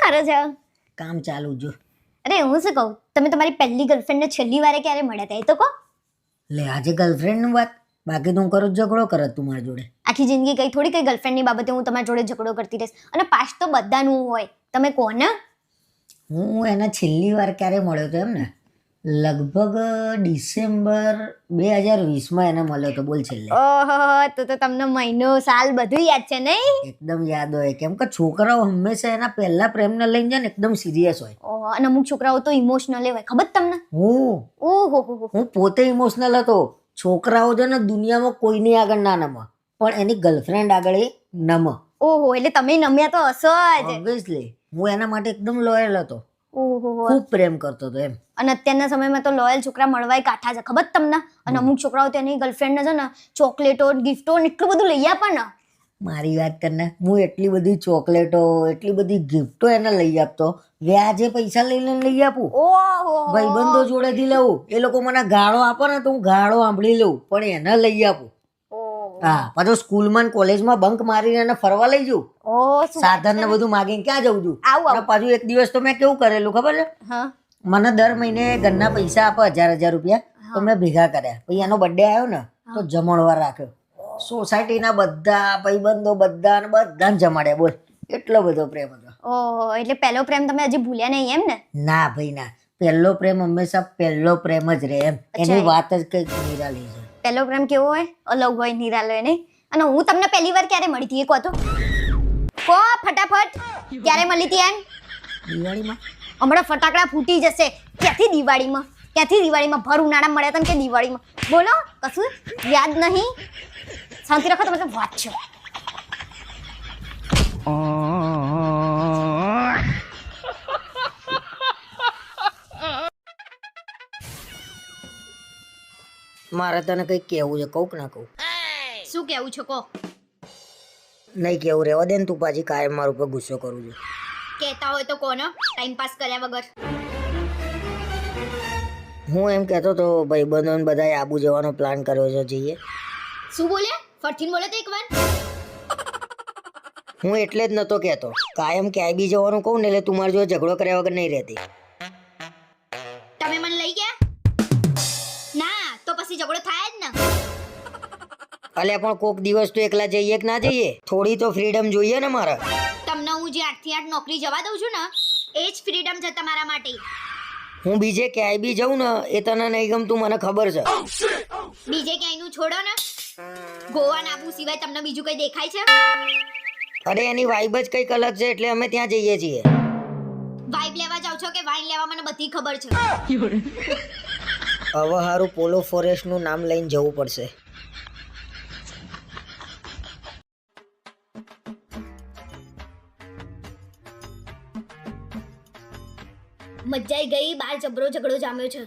કરે છે? કામ ચાલુ જો. અરે હું શું કહું, તમે તમારી પહેલી ગર્લફ્રેન્ડને છેલ્લી વારે ક્યારે મળ્યા હતા એ તો કહો. લે આજે ગર્લફ્રેન્ડની વાત, બાકી તો હું કરું ઝઘડો કરત તું મારી જોડે. આખી જિંદગી કઈ થોડી કઈ ગર્લફ્રેન્ડની બાબતે હું તમારી જોડે ઝઘડો કરતી રહીશ. અને પાસ્ટ તો બધાનું હોય, તમે કહો ને. હું એને છેલ્લી વાર ક્યારે મળ્યો હતો એમ ને, લગભગ ડિસેમ્બર 2020માં એને મળ્યો હતો. બોલ છેલ્લે. ઓહો, તો તમને મહિનો સાલ બધું યાદ છે નહીં? એકદમ યાદ હોય, કેમ કે છોકરાઓ હંમેશા એના પહેલા પ્રેમને લઈને જાય ને એકદમ સિરિયસ હોય. ઓહો, અને અમુક છોકરાઓ તો ઇમોશનલ હોય, ખબર તમને? ઓહો. હું પોતે ઇમોશનલ હતો. છોકરાઓ છે ને દુનિયામાં કોઈની આગળ ના નમે, પણ એની ગર્લફ્રેન્ડ આગળ એ નમે. ઓહો, એટલે તમે નમ્યા તો હશો જ. ઓબ્વિયસલી હું એના માટે એકદમ લોયલ હતો. ઓહો, ખૂબ પ્રેમ કરતો હતો એમ. અને અત્યારના સમયમાં તો લોયલ છોકરા મળવાય કાઠા છે, ખબર તમને? અને અમુક છોકરાઓ તેની ગર્લફ્રેન્ડને છે ને ચોકલેટો, ગિફ્ટો એટલું બધું લઈ આપે ને. મારી વાત કરને, હું એટલી બધી ચોકલેટો, એટલી બધી ગિફ્ટો એને લઈ આપતો, વ્યાજે પૈસા લઈને લઈ આપું. ઓહો, ભાઈબંધો જોડેથી લઉં, એ લોકો મને ગાળો આપે ને તો હું ગાળો સાંભળી લઉં, પણ એને લઈ આપું. હા, પાછો સ્કૂલમાં કોલેજમાં બંક મારીને એને ફરવા લઈ જઉં. સાધન ને બધું માગીને ક્યાં જઉં છું. અને પાછું એક દિવસ તો મેં કેવું કરેલું ખબર છે? મને દર મહિને ઘરના પૈસા આપે 1000 રૂપિયા, તો મેં ભેગા કર્યા. પછી એનો બર્થડે આવ્યો ને તો જમણવાર રાખ્યો. સોસાયટીના બધા ભાઈબંધો બધાને જમાડ્યા. બોલ, એટલો બધો પ્રેમ હતો. ઓહો, એટલે પહેલો પ્રેમ તમે હજી ભૂલ્યા નહીં એમ ને? ના ભાઈ ના, પહેલો પ્રેમ હંમેશા પહેલો પ્રેમ જ રહે એમ. એની વાત જ કઈક નિરાલી છે. પહેલો પ્રેમ કેવો હોય? અલગ હોય, નિરાલો હોય નહીં? અને હું તમને પહેલી વાર ક્યારે મળી હતી એ કહો તો. કહો ફટાફટ, ક્યારે મળી હતી એમ? દિવાળીમાં. હમણાં ફટાકડા ફૂટી જશે. ક્યાંથી દિવાળીમાં ભર ઉનાળા મળ્યા હતા કે દિવાળીમાં? બોલો, કશું યાદ નહીં? શાંતિ રાખો, તમે વાત છો. મારે તને કઈક કેવું છે, કહું કે ના કહું? શું કેવું છે કહો. નહીં કેવું, રહેવા દે ને, તું પાછી કાયમ મારા ઉપર ગુસ્સો કરું છું. કહેતા હોય તો કોનો, ટાઈમ પાસ કર્યા વગર. હું એમ કહેતો તો ભાઈબંધો ને બધાએ આબુ જવાનો પ્લાન કર્યો છે, જઈએ? શું બોલ્યા? ફરથી બોલે તો એકવાર. હું એટલે જ નતો કહેતો, કાયમ ક્યાંય બી જવાનું કહું ને એટલે તું મારી જોડે ઝઘડો કર્યા વગર નહીં રહેતી. તમે મને લઈ ગયા ના તો પછી ઝઘડો થાય જ ને. અલ્યા પણ કોક દિવસ તો એકલા જઈએ કે ના જઈએ? થોડી તો ફ્રીડમ જોઈએ ને મારે. તમને હું જે 8 થી 8 નોકરી જવા દઉં છું ને, એ જ ફ્રીડમ છે તમારા માટે. હું બીજે ક્યાંય બી જાઉં ને એ તને નહીં ગમતું, મને ખબર છે. બીજે ક્યાંયનું છોડો ને, ગોવા આબુ સિવાય તમને બીજું કઈ દેખાય છે? અરે એની વાઇબ જ કંઈક અલગ છે એટલે અમે ત્યાં જઈએ છીએ. વાઇબ લેવા જાવ છો કે વાઇન લેવા, મને બધી ખબર છે. હવે હારું પોલો ફોરેસ્ટ નું નામ લઈને જવું પડશે. મજાઈ ગઈ, બાર જબરો ઝઘડો જામ્યો છે.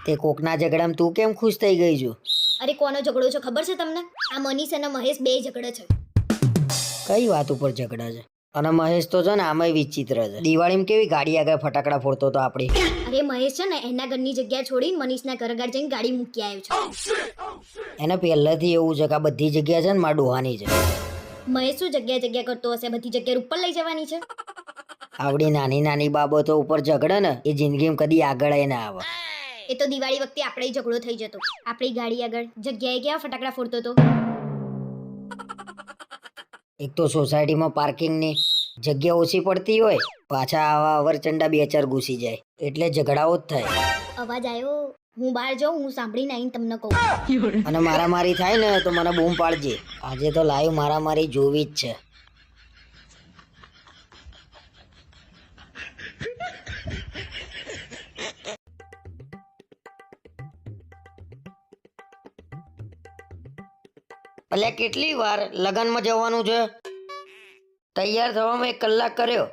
તે કોકના ઝઘડામાં તું કેમ ખુશ થઈ ગઈ છું? અરે કોનો ઝઘડો છે ખબર છે તમને? આ મનીષ અને મહેશ બે ઝઘડે છે. કઈ વાત ઉપર ઝઘડા છે? અને મહેશ તો છે ને આમાંય વિચિત્ર છે. દિવાળીમાં કેવી ગાડી આગળ ફટાકડા ફોડતો તો આપણી. અરે મહેશ છે ને એના ઘરની જગ્યા છોડીને મનીષના ઘર આગળ જઈને ગાડી મૂકી આવ્યો છે. એને પહેલેથી એવું છે કે આ બધી જગ્યા છે ને મારા ડોહાની છે. મહેશ શું જગ્યા કરતો હશે? બધી જગ્યા ઉપર લઈ જવાની છે. આવડી નાની નાની બાબતો ઉપર ઝઘડે ને એ જિંદગીમાં કદી આગળ ના આવે. એ તો દિવાળી વખતે આપણે ઝઘડો થઈ જતો, આપણી ગાડી આગળ જગ્યાએ કેવા ફટાકડા ફોડતો તો. એક તો સોસાયટીમાં પાર્કિંગની જગ્યા ઓછી પડતી હોય, પાછા આવા અવરચંડા 2-4 ઘૂસી જાય એટલે ઝઘડાઓ જ થાય. અવાજ આવ્યો, હું બહાર જાઉં, હું સાંભળીને આવીને તમને કહું. અને મારામારી થાય ને તો મને બૂમ પાડજે. આજે તો લાઈવ મારામારી જોવી જ છે. એટલે કેટલી વાર લગનમાં જવાનું છે? તૈયાર થવામાં 1 કલાક કર્યો.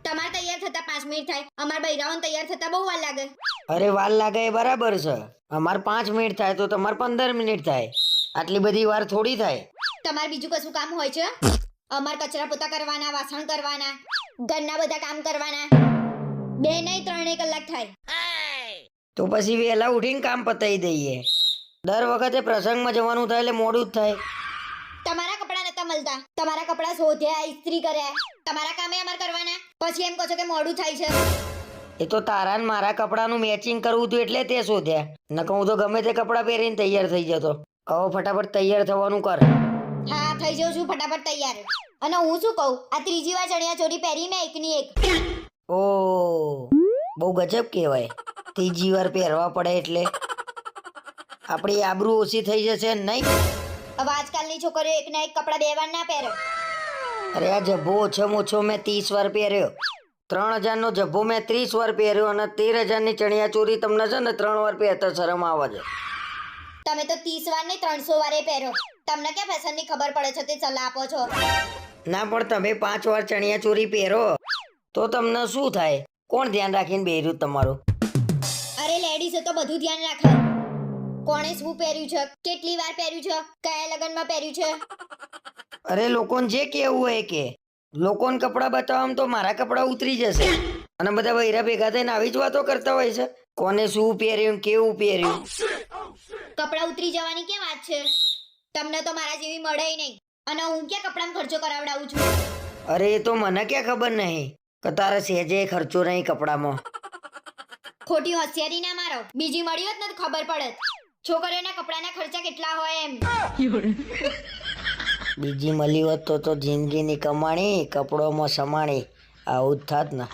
તમારે તૈયાર થતા 5 મિનિટ થાય, અમાર બૈરાઓને તૈયાર થતા બહુ વાર લાગે. અરે વાર લાગે એ બરાબર છે, અમારે 5 મિનિટ થાય તો તમારે 15 મિનિટ થાય. આટલી બધી વાર થોડી થાય. તમારે બીજું કશું કામ હોય છે? અમાર કચરા પોતા કરવાના, વાસણ કરવાના, ઘરના બધા કામ કરવાના. 2 નહીં 3 કલાક થાય. તો પછી વહેલા ઉઠીને કામ પતાવી દઈએ. દર વખતે પ્રસંગમાં જવાનું થાય એટલે મોડું જ થાય. તમારા કપડા નતા નતા મળતા. તમારા કપડા શોધ્યા, ઇસ્ત્રી કર્યા, તમારા કામે અમાર કરવાના, પછી એમ કહો છો કે મોડું થાય છે. એ તો તારા ને મારા કપડાનું મેચિંગ કરવું હતું એટલે તે શોધ્યા. નકર હું તો ગમે તે કપડાં પહેરીને તૈયાર થઈ જતો. હવે ફટાફટ તૈયાર થવાનું કર. હા, થઈ જાઉં છું ફટાફટ તૈયાર. અને હું શું કહું, આ ત્રીજી વાર ચણિયા ચોરી પહેરી મેં એકની એક. ઓ બહુ ગજબ કહેવાય. ત્રીજી વાર પહેરવા પડે એટલે આપણી આબરૂ ઓછી થઈ જશે ને નહીં? હવે આજકાલની છોકરીઓ એકના એક કપડા 2 વાર ના પહેરે. અરે આ જબ્બો ઓછામાં ઓછો મેં 30 વાર પહેર્યો. 3000 નો જબ્બો મેં 30 વાર પહેર્યો અને 13000 ની ચણિયા ચોરી તમને છે ને 3 વાર પહેરતા શરમ આવે છે. તમે તો 30 વાર નહીં 300 વારે પહેરો. તમને ક્યાં ફેશનની ખબર પડે છે તે સલાહ આપો છો? ના પણ તમે 5 વાર ચણિયા ચોરી પહેરો તો તમને શું થાય? કોણ ધ્યાન રાખીને બેર્યું તમારું? અરે લેડીઝે તો બધું ધ્યાન રાખે. કોણે શું પહેર્યું છે, કેટલી વાર પહેર્યું છે, કયા લગ્નમાં પહેર્યું છે. અરે લોકોને જે કેવું હોય કે લોકોને કપડાં બતાવવામાં તો મારા કપડાં ઉતરી જશે અને બધા બૈરા ભેગા થઈને આવી જ વાતો કરતા હોય છે. કોને શું પહેર્યું કેવું પહેર્યું. કપડાં ઉતરી જવાની કેમ વાત છે? તમને તો મારા જેવી મળે નહીં. અને હું ક્યાં કપડામાં ખર્ચો કરાવડાવું છું? અરે એ તો મને ક્યાં ખબર નહીં કે તારે સહેજે ખર્ચો નહીં કપડામાં. ખોટી હોશિયારી ના મારો. બીજી મળી હોત ને તો ખબર પડત છોકરીઓના કપડાના ખર્ચા કેટલા હોય એમ. બીજી મળી હોત તો જિંદગીની કમાણી કપડોમાં સમાણી. આવું જ થાત ને.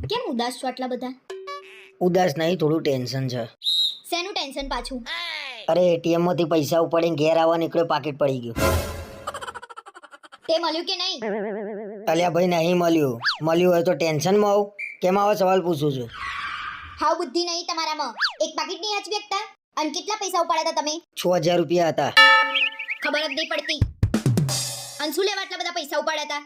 કેમ ઉદાસ છો આટલા બધા? ઉદાસ નહીં, થોડું ટેન્શન છે. શેનું ટેન્શન પાછું? અરે એટીએમ માંથી પૈસા ઉપાડીને ઘેર આવવા નીકળ્યો, પાકીટ પડી ગયું. તે મળ્યું કે નહીં? અલ્યા ભાઈ નહીં મળ્યું. મળ્યું હોય તો ટેન્શનમાં આવું? કેમ આવા સવાલ પૂછું છું? હાવ બુદ્ધિ નહીં તમારામાં. એક પાકીટ નહીં આચવી શકતા? અને કેટલા પૈસા ઉપાડ્યા હતા તમે? 6000 રૂપિયા હતા. ખબર જ નહીં પડતી. અને શું લેવા આટલા બધા પૈસા ઉપાડ્યા હતા?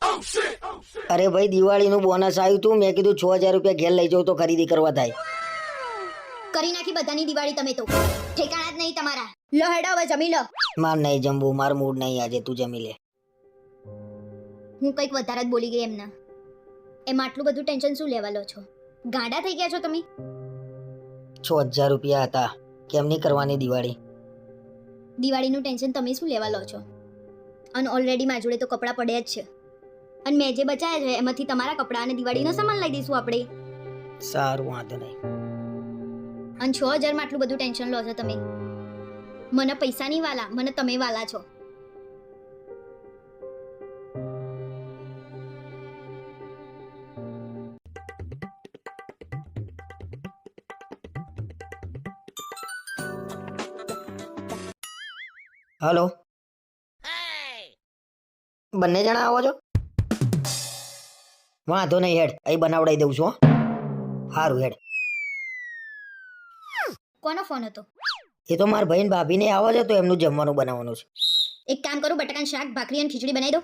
અરે ભાઈ દિવાળીનું બોનસ આવ્યું તું, મેં કીધું 6000 રૂપિયા ઘેર લઈ જાઉં તો ખરીદી કરવા થાય. કરી નાખી બધાની દિવાળી તમે તો. ઠેકાણા જ નહીં તમારા. લો હેડો હવે જમી લો. માર નહીં જમવું, માર મૂડ નહીં આજે, તું જમી લે. હું કંઈક વધારે જ બોલી ગઈ એમના. એમાં આટલું બધું ટેન્શન શું લેવા લો છો? ગાંડા થઈ ગયા છો તમે? 6000 રૂપિયા હતા. કેમ નહીં કરવાની દિવાળી? દિવાળીનું ટેન્શન તમે શું લેવા લો છો? અને ઓલરેડી મારા જોડે તો કપડાં પડ્યા જ છે. અને મેં જે બચાયા છે એમાંથી તમારા કપડાં અને દિવાળીનો સામાન લઈ દઈશું આપણે. સારું, વાંધો નહીં. અને 6000 માં આટલું બધું ટેન્શન લો છો તમે? મને પૈસાની વાલા, મને તમે વાલા છો. હલો, બંને જણા આવો છો? વાંધો નહીં, હેડ અહીં બનાવડાવી દઉં છું. સારું હેડ. કોનો ફોન હતો? એ તો મારા ભાઈ ને ભાભીને આવો છે તો એમનું જમવાનું બનાવવાનું છે. એક કામ કરું, બટાકાનું શાક, ભાખરી અને ખીચડી બનાવી દો.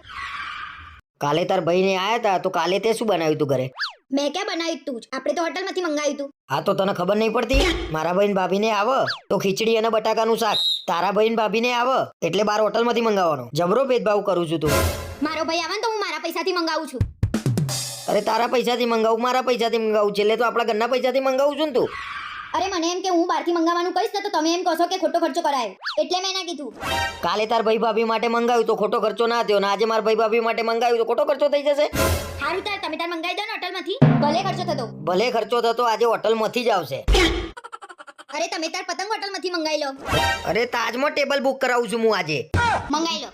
કાલે તાર ભાઈને આયા હતા તો કાલે તે શું બનાવ્યું તું ઘરે? મેં ક્યાં બનાવ્યું તું? આપણે તો હોટલમાંથી મંગાવ્યું તું. હા તો તને ખબર નહીં પડતી? મારા ભાઈ ને ભાભીને આવે તો ખીચડી અને બટાકાનું શાક, તારા ભાઈ ને ભાભીને આવે એટલે બાર હોટલમાંથી મંગાવવાનું. જબરો ભેદભાવ કરું છું તું. મારો ભાઈ આવે ને તો હું મારા પૈસાથી મંગાવું છું. અરે તારા પૈસાથી મંગાવું, મારા પૈસાથી મંગાવું, છેલ્લે તો આપણા ઘરના પૈસાથી મંગાવું છું ને તું. અરે મને એમ કે હું બહારથી મંગાવવાનું કહીશ ને તો તમે એમ કહો કે ખોટો ખર્ચો કરાયો, એટલે મેં ના કીધું. કાલે તાર ભાઈ ભાભી માટે મંગાવ્યું તો ખોટો ખર્ચો ના થયો ને આજે મારા ભાઈ ભાભી માટે મંગાવ્યું તો ખોટો ખર્ચો થઈ જશે. સારું તાર તમે તાર મંગાવી દો ને હોટલમાંથી, ભલે ખર્ચો થતો. ભલે ખર્ચો થતો આજે હોટલમાંથી જ આવશે. અરે તમે તાર પતંગ હોટલમાંથી મંગાવી લો. અરે તાજમાં ટેબલ બુક કરાવું છું હું આજે. મંગાવી લો.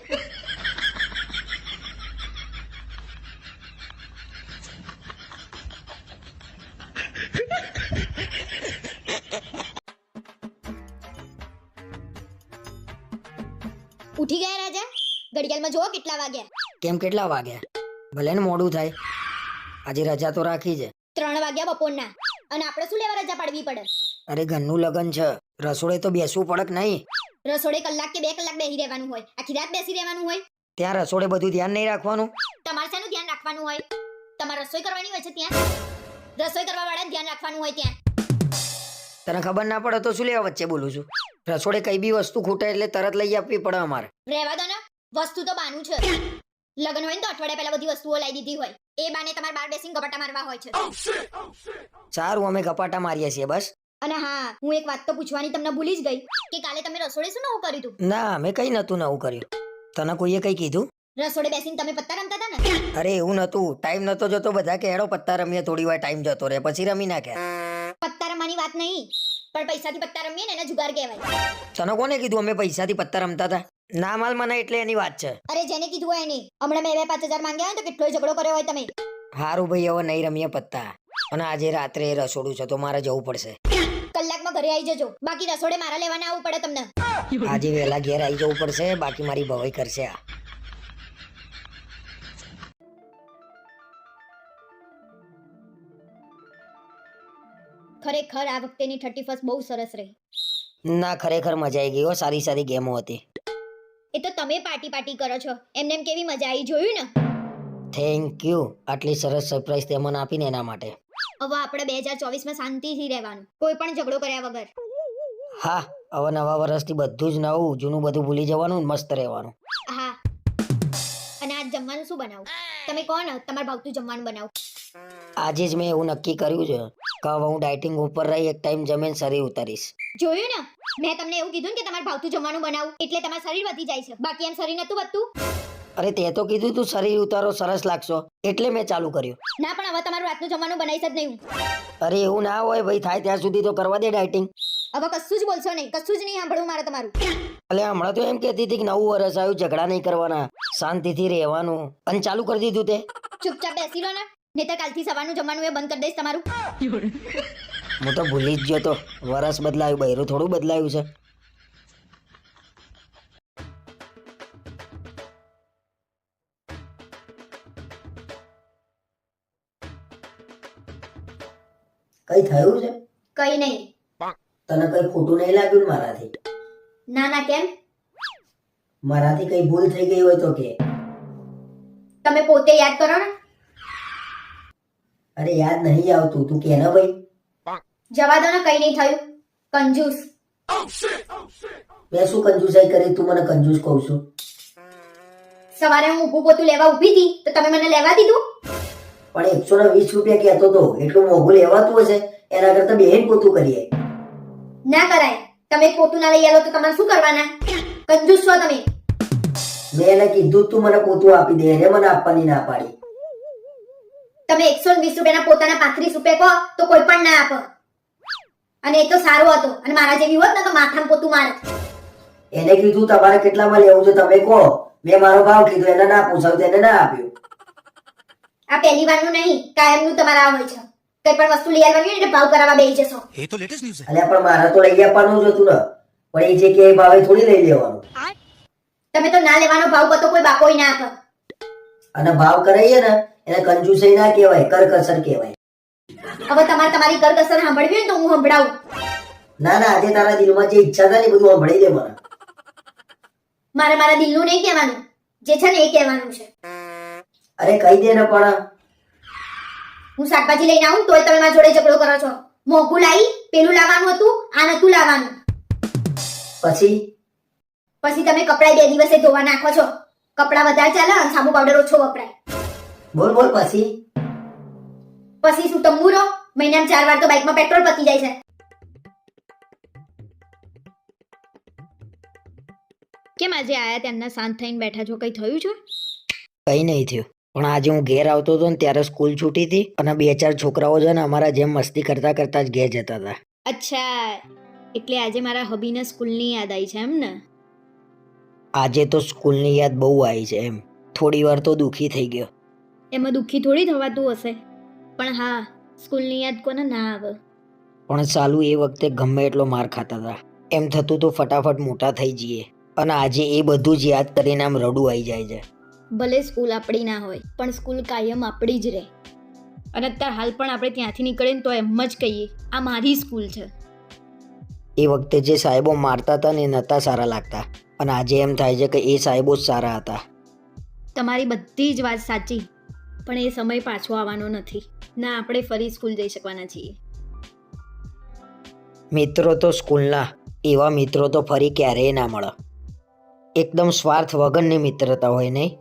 ઉઠી ગયા રાજા? ઘડિયાળમાં જોવો કેટલા વાગ્યા. કેમ કેટલા વાગ્યા? ભલે ને મોડું થાય, આજે રજા તો રાખી છે. 3 વાગ્યા બપોરના. અને આપણે શું લેવા રજા પાડવી પડે? અરે ઘરનું લગન છે, રસોડે તો બેસવું પડે કે નહીં? રસોડે કલાક કે 2 કલાક બેસી રહેવાનું હોય? આખી રાત બેસી રહેવાનું હોય? ત્યાં રસોડે બધું ધ્યાન નહીં રાખવાનું? તમારે શાનું ધ્યાન રાખવાનું હોય? તમારે રસોઈ કરવાની હોય છે ત્યાં? રસોઈ કરવા વાળા ધ્યાન રાખવાનું હોય ત્યાં. તને ખબર ના પડે તો શું લેવા વચ્ચે બોલું છું? રસોડે કઈ બી વસ્તુ ખૂટે એટલે તરત લઈ આપવી પડે અમારે. રહેવા દો ને, વસ્તુ તો બાનું છે. લગન હોય ને તો અઠવાડિયા પહેલા બધી વસ્તુઓ લાવી દીધી હોય. એ બાને તમારે બહાર બેસીને ગપાટા મારવા હોય છે. સારું અમે ગપાટા મારીએ છીએ બસ. અને હા, હું એક વાત તો પૂછવાની તમને ભૂલી જ ગઈ કે કાલે તમે રસોડે શું નવું કર્યું હતું? ના અમે કઈ નતું નવું કર્યું. તને કોઈએ કઈ કીધું? રસોડે બેસીને તમે પત્તા રમતા હતા ને? અરે એવું નતું, ટાઈમ નતો જતો, બધા કે હેડો પત્તા રમીએ, થોડી વાર ટાઈમ જતો રહે પછી રમી નાખ્યા. પત્તા રમવાની વાત નહીં, પણ પૈસાથી પત્તા રમીએ ને એને જુગાર કહેવાય. તને કોને કીધું અમે પૈસાથી પત્તા રમતા હતા? ના માલ મને એટલે એની વાત છે. અરે જેને કીધું હોય એને. હમણાં મેં 5,000 માંગ્યા હોય તો કેટલોય ઝઘડો કર્યો હોય તમે. હારું ભાઈ હવે નહીં રમીએ પત્તા, અને આજે રાત્રે રસોડું છે તો મારે જવું પડશે. કલાકમાં ઘરે આવી જજો, બાકી રસોડે મારા લેવાના આવવું પડે તમને. આજે વહેલા ઘેર આવી જવું પડશે, બાકી મારી ભવાઈ કરશે આ. ખરેખર આ વખતેની 31st બહુ સરસ રહી. ના ખરેખર મજા આવી ગઈ હો, સારી સારી ગેમો હતી. એ તો તમે પાર્ટી કરો છો, એમને એમ કેવી મજા આવી જોયું ને. થેન્ક યુ, આટલી સરસ સરપ્રાઈઝ તે મને આપીને એના માટે. હવે આપણે 2024માં શાંતિથી રહેવાનું, કોઈ પણ ઝઘડો કર્યા વગર. હા, હવે નવા વર્ષથી બધું જ નવું, જૂનું બધું ભૂલી જવાનું, મસ્ત રહેવાનું. હા. અને આજ જમવાનું શું બનાવું? તમે કોણ તમારે ભાવતું જમવાનું બનાવું? આજે જ મેં એવું નક્કી કર્યું છે કે હવે હું ડાયટિંગ ઉપર રહી એક ટાઈમ જમીન શરીર ઉતારીશ. જોયું ને, મેં તમને એવું કીધું ને કે તમારે ભાવતું જમવાનું બનાવું એટલે તમારું શરીર વધી જાય છે, બાકી એમ શરીર નતું વધતું. અરે તે તો કીધું તું શરીર ઉતારો સરસ લાગશો, એટલે મેં ચાલુ કર્યું. ના પણ હવે તમારું રાતનું જમવાનું બનાવીશ જ નહીં હું. અરે એવું ના હોય ભાઈ, થાય ત્યાં સુધી તો કરવા દે ડાયટિંગ. હવે કશું જ બોલશો નહીં, કશું જ નહીં સાંભળવું મારે તમારું. એટલે હમણાં તો એમ કહેતી હતી કે નવું વર્ષ આવ્યું, ઝઘડા નહીં કરવાના, શાંતિથી રહેવાનું, અને ચાલુ કરી દીધું તે. ચૂપચાપ બેસી રહો ને, નહીંતર કાલથી સવારનું જમવાનું એ બંધ કરી દઈશ તમારું. હું તો ભૂલી જ ગયો તો, વરસ બદલાયું, બૈરું થોડું બદલાયું છે. કઈ થયું છે? કઈ નહીં. તને કઈ ખોટું નહીં લાગ્યું ને મારાથી? ના ના, કેમ? મારાથી કઈ ભૂલ થઈ ગઈ હોય તો કે. તમે પોતે યાદ કરો ને. અરે યાદ નહીં આવતું, તું કે ને ભાઈ. જવા દો ને, કઈ નહીં થયું. કંજૂસ. મેં શું કંજૂસાઈ કરી, તું મને કંજૂસ કહું છું? સવારે હું ઊભું પોતું લેવા ઊભી હતી તો તમે મને લેવા દીધું. પણ 120 રૂપિયા કહેતો તો, એટલું મોંઘું લેવાતું હશે, એના કરતા બેન પોતું કરીએ. ના કરાય, તમે પોતું ના લઈ આવો તો તમારે શું કરવાના? કંજૂસ છો તમે. મેં એને કીધું તું મને પોતું આપી દે, એને મને આપવાની ના પાડી. તમે 120 રૂપિયાના પોતાના 35 રૂપિયા કહો તો કોઈ પણ ના આપો. અને એ તો સારો હતો, અને મારા જેવી હોત ને તો માથામાં પોતું મારે. એને કીધું તમારે કેટલામાં લેવું છે તમે કહો, મેં મારો ભાવ કીધું, એને ના પૂછાવ્યું તો એને ના આપ્યું. આ પહેલી વારનું નહીં, કાયમનું તમારા આ હોય છે. કઈ પણ વસ્તુ લઈ આવવાની હોય ને એટલે ભાવ કરાવવા બેસી જશો. ये तो लेटेस्ट न्यूज़ है। અલ્યા પણ મારે તો લઈ આપવાનું જ હતું ને, પણ એ જે કે એ ભાવે થોડી લઈ લેવાનું. તમે તો ના લેવાનો ભાવ કહો તો કોઈ બાપોય ના આપે. અને ભાવ કરાઈએ ને એને કંજૂસાઈ ના કહેવાય, કરકસર કહેવાય. હવે તમારે તમારી કરકસર સાંભળવી હોય ને તો હું સંભળાવું. ના ના, આજે તારા દિલમાં જે ઈચ્છા થાય ને એ બધું સાંભળી દે મને. મારે મારા દિલનું નહીં કહેવાનું, જે છે ને એ કહેવાનું છે. અરે કહી દે ને પણ. હું શાકભાજી લઈને આવું તોય તમે મારા જોડે ઝઘડો કરો છો. મોંઘું લાવી, પેલું લાવવાનું હતું, આ નતું લાવવાનું. પછી પછી તમે કપડાં 2 દિવસે ધોવા નાખો છો. કપડાં વધારે ચાલે અને સાબુ પાવડર ઓછો વપરાય. બોલ બોલ પછી. પછી શું તંબુરો? મહિનામાં 4 વાર તો બાઇકમાં પેટ્રોલ પતી જાય છે. કેમ આજે આયા ત્યાંના શાંત થઈને બેઠા છો? કઈ થયું છે? કઈ નહીં થયું, પણ આજે હું ઘેર આવતો હતો ને ત્યારે સ્કૂલ છૂટી હતી અને 2-4 છોકરાઓ છે ને અમારા જેમ મસ્તી કરતા કરતા જ ઘેર જતા હતા. અચ્છા, એટલે આજે મારા હબીને સ્કૂલની યાદ આવી છે એમ ને? આજે તો સ્કૂલની યાદ બહુ આવી છે એમ, થોડી વાર તો દુઃખી થઈ ગયો. એમાં દુઃખી થોડી થવાતું હશે, પણ હા, સ્કૂલની યાદ કોને ના આવે. પણ ચાલુ એ વખતે ગમે એટલો માર ખાતા હતા, એમ થતું તો ફટાફટ મોટા થઈ જઈએ, અને આજે એ બધું જ યાદ કરીને આમ રડું આવી જાય છે. ભલે સ્કૂલ આપણી ના હોય, પણ સ્કૂલ કાયમ આપણી જ રહે. અને અત્યારે હાલ પણ આપણે ત્યાંથી નીકળીએ તો એમ જ કહીએ આ મારી સ્કૂલ છે. એ વખતે જે સાહેબો મારતા હતા ને એ નહોતા સારા લાગતા, અને આજે એમ થાય છે કે એ સાહેબો જ સારા હતા. તમારી બધી જ વાત સાચી, પણ એ સમય પાછો આવવાનો નથી. ના આપણે ફરી સ્કૂલ જઈ શકવાના છીએ. મિત્રો તો સ્કૂલના, એવા મિત્રો તો ફરી ક્યારેય ના મળે. એકદમ સ્વાર્થ વગરની મિત્રતા હોય નહીં?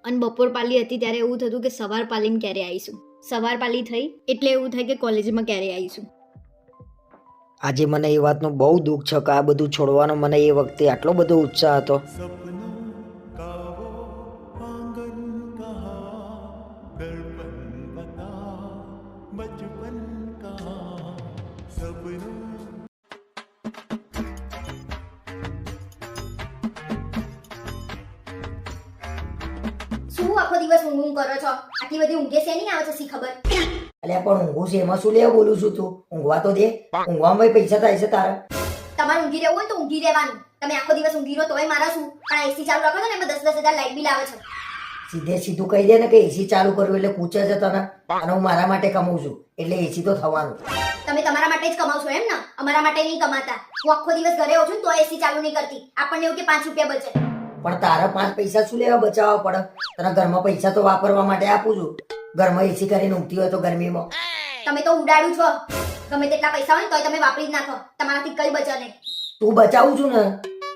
અને બપોર પાલી હતી ત્યારે એવું થતું કે સવાર પાલીને ક્યારે આવીશું, સવાર પાલી થઈ એટલે એવું થાય કે કોલેજમાં ક્યારે આવીશું. આજે મને એ વાતનું બહુ દુઃખ છે કે આ બધું છોડવાનો મને એ વખતે આટલો બધો ઉત્સાહ હતો. શું આખો દિવસ ઊંઘ કરો છો? આટલી બધી ઊંઘે છે નહીં આવે છે સી ખબર? અલ્યા પણ ઊંઘું છે એમાં શું લેવા બોલું છું તું? ઊંઘવા તો દે. ઊંઘવામાં પૈસા થાય છે તારા. તમારે ઊંઘી રહેવું હોય તો ઊંઘી રહેવાનું. તમે આખો દિવસ ઊંઘી રહો તોય મારા શું? પણ એસી ચાલુ રાખો છો ને એમાં 10,000 લાઈટ બિલ આવે છે. સીધે સીધું કહી દે ને કે એસી ચાલુ કરવું એટલે પૂછે છે તને, અને હું મારા માટે કમાઉં છું એટલે એસી તો થવાનું. તમે તમારા માટે જ કમાવ છો એમ ને? અમારા માટે નહીં કમાતા. હું આખો દિવસ ઘરે હોઉં છું તો એસી ચાલુ નહીં કરતી. આપણને એવું કે 5 રૂપિયા બચે. પણ તારા 5 પૈસા શું લેવા બચાવવા પડે? તને ઘરમાં પૈસા તો વાપરવા માટે આપું છું. ઘરમાં એસી કરીને ઊંઘતી હોય તો ગરમીમાં. તમે તો ઉડાડું છો. ગમે તેટલા પૈસા હોય તોય તમે વાપરી જ નાખો. તમારાથી કઈ બચે નહીં. તું બચાવું છું ને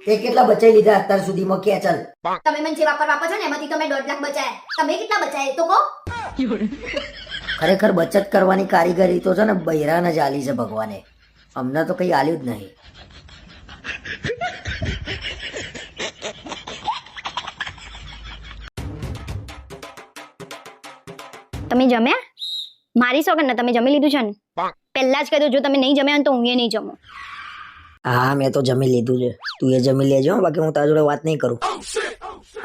તે કેટલા બચાવી લીધા અત્યાર સુધીમાં કે ચાલ. તમે મને જે વાપરવા આપો છો ને એમાંથી તમે 1.5 લાખ બચાયા. તમે કેટલા બચાયા એ તો કહો. ખરેખર બચત કરવાની કારીગરી તો છે ને બૈરાને જ આલી છે ભગવાને. અમને તો કઈ આલ્યું જ નહીં. તમે જમ્યા? મારી સોગન ને તમે જમી લીધું છે ને? પહેલા જ કહી દો જો તમે નહીં જમ્યા તો હું એ નહીં જમું. હા મેં તો જમી લીધું છે. તું એ જમી લેજો, બાકી હું તારા જોડે વાત નહીં કરું.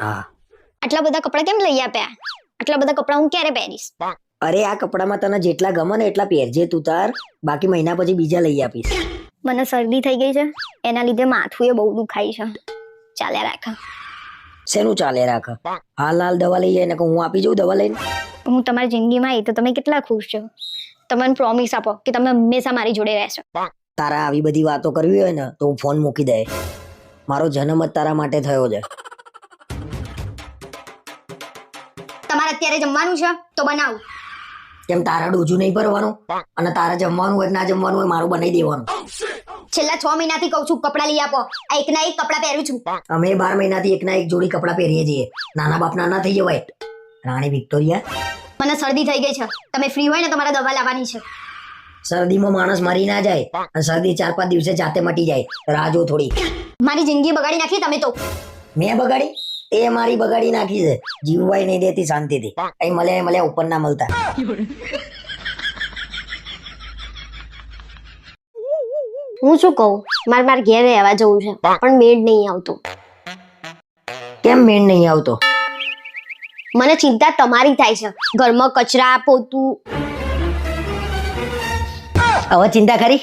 હા. આટલા બધા કપડાં કેમ લઈ આપ્યા? આટલા બધા કપડાં હું ક્યારે પહેરીશ? અરે આ કપડામાં તને જેટલા ગમે ને એટલા પહેરજે તું તાર. બાકી મહિના પછી બીજા લઈ આપીશ. મને શરદી થઈ ગઈ છે એના લીધે માથું એ બહુ દુખાય છે. ચાલ્યા રાખા. શેનું ચાલે રાખ? હાલ હાલ દવા લઈ જાય ને હું આપી જાઉં દવા લઈને. હું તમારી જિંદગીમાં આવી તો તમે કેટલા ખુશ છો? તમે મને પ્રોમિસ આપો કે તમે હંમેશા મારી જોડે રહેશો. તારા આવી બધી વાતો કરવી હોય ને તો હું ફોન મૂકી દે. મારો જન્મ જ તારા માટે થયો છે. તમારે અત્યારે જમવાનું છે તો બનાવું. કેમ તારા ડોજું નહીં ભરવાનું? અને તારા જમવાનું હોય ના જમવાનું હોય મારું બનાવી દેવાનું. છેલ્લા 6 મહિનાથી કહું છું કપડાં લઈ આપો. આ એકના એક કપડાં પહેરું છું. અમે 12 મહિનાથી એકના એક જોડી કપડાં પહેરીએ છીએ. નાના બાપ નાના થઈ જવાય. રાણી વિક્ટોરિયા, મને શરદી થઈ ગઈ છે. તમે ફ્રી હોય ને તમારે દવા લાવવાની છે. શરદીમાં માણસ મરી ના જાય અને શરદી 4-5 દિવસે જાતે મટી જાય. રાહ જો થોડી. મારી જિંદગી બગાડી નાખી તમે તો. મેં બગાડી? એ મારી બગાડી નાખી છે. જીવવાય નહીં દેતી શાંતિથી. અહીં મળ્યા ઉપર ના મળતા. હું શું કહું, મારે ઘેર રહેવા જવું છે પણ મેળ નહીં આવતો. કેમ મેળ નહીં આવતો? મને ચિંતા તમારી થાય છે. ઘરમાં કચરા પોતું. હવે ચિંતા કરી?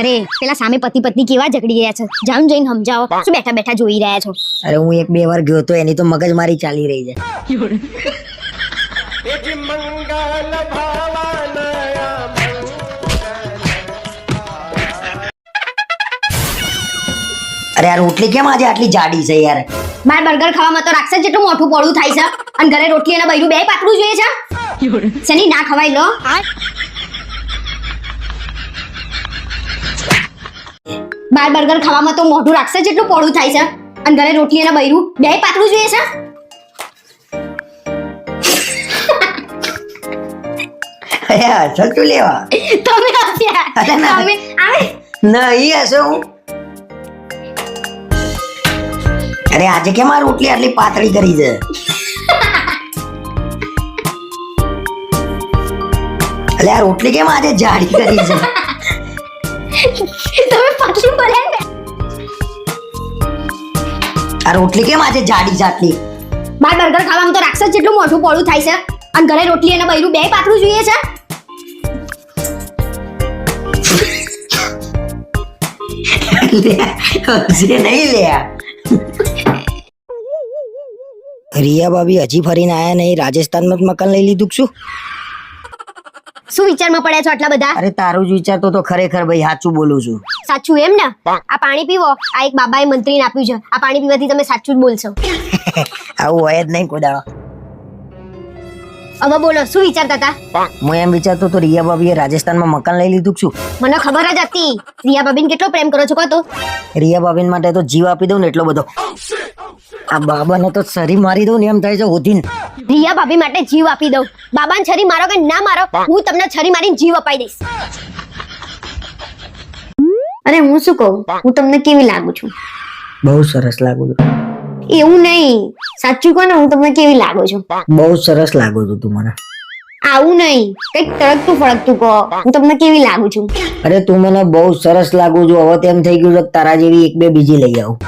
અરે પેલા સામે પતિ પત્ની કેવા ઝઘડી રહ્યા છે. જામ જઈને સમજાવો. શું બેઠા બેઠા જોઈ રહ્યા છો? અરે હું 1-2 વાર ગયો તો એની તો મગજમારી ચાલી રહી છે. અરે યાર રોટલી કેમ આજે આટલી જાડી છે યાર? મારે બર્ગર ખાવામાં તો રાક્ષસ જેટલું મોટું પોળું થાય છે અને ઘરે રોટલી અને બૈરું બે પાતળું જોઈએ છે. શેની ના ખવાય લો. બાર બર્ગર ખાવામાં તો મોઢું રાક્ષસ જેટલું પોળું થાય છે અને ઘરે રોટલી અને બૈરું બે પાતળું જોઈએ છે. અરે ચલ તું લેવા. તમે હસ્યા. તમે આવે નહીં હશે હું. અરે આજે કેમ આ રોટલી આટલી પાતળી કરી છે? અરે આ રોટલી કેમ આજે જાડી કરી છે? તમે પાછું બોલે ને. આ રોટલી કેમ આજે જાડી છે આટલી? બાર બર્ગર ખાવામાં તો રાક્ષસ જેટલું મોઢું પોળું થાય છે અને ઘરે રોટલી અને બૈરું બે પાતળું જોઈએ છે. નહીં લ્યા. રિયા ભાભી હજી ફરીને આયા નહીં? રાજસ્થાનમાં જ મકાન લઈ લીધું શું? શું વિચારમાં પડ્યા છો આટલા બધા? અરે તારું જ વિચારતો તો ખરેખર ભાઈ સાચું બોલું છું. સાચું એમ ને? આ પાણી પીવો. આ એક બાબાએ મંત્રીને આપ્યું છે. આ પાણી પીવાથી તમે સાચું જ બોલશો. આવું હોય જ નહીં કોઈ દાડો. હવે બોલો શું વિચારતા હતા? હું એમ વિચારતો તો રિયા ભાભીએ રાજસ્થાનમાં મકાન લઈ લીધું કે શું? મને ખબર જ હતી. રિયા ભાભીને કેટલો પ્રેમ કરો છો કહો તો? રિયા ભાભીન માટે તો જીવ આપી દઉં ને એટલો બધો. આ બાબાને તો છરી મારી દઉં ને એમ થાય છે હોધીન. રિયા ભાભી માટે જીવ આપી દઉં. બાબાને છરી મારો કે ના મારો, હું તમને છરી મારીને જીવ અપાઈ દઈશ. અરે હું શું કહું, હું તમને કેવી લાગુ છું? બહુ સરસ લાગુ છું. એવું નહીં, સાચું કહો ને, હું તમને કેવી લાગુ છું? બહુ સરસ લાગુ છું તું મને. આવું નહીં, કઈક તરકતું ફરકતું કહો. હું તમને કેવી લાગુ છું? અરે તું મને બહુ સરસ લાગુ છું. હવે તેમ થઈ ગયું છે કે તારા જેવી એક બે બીજી લઈ આવું.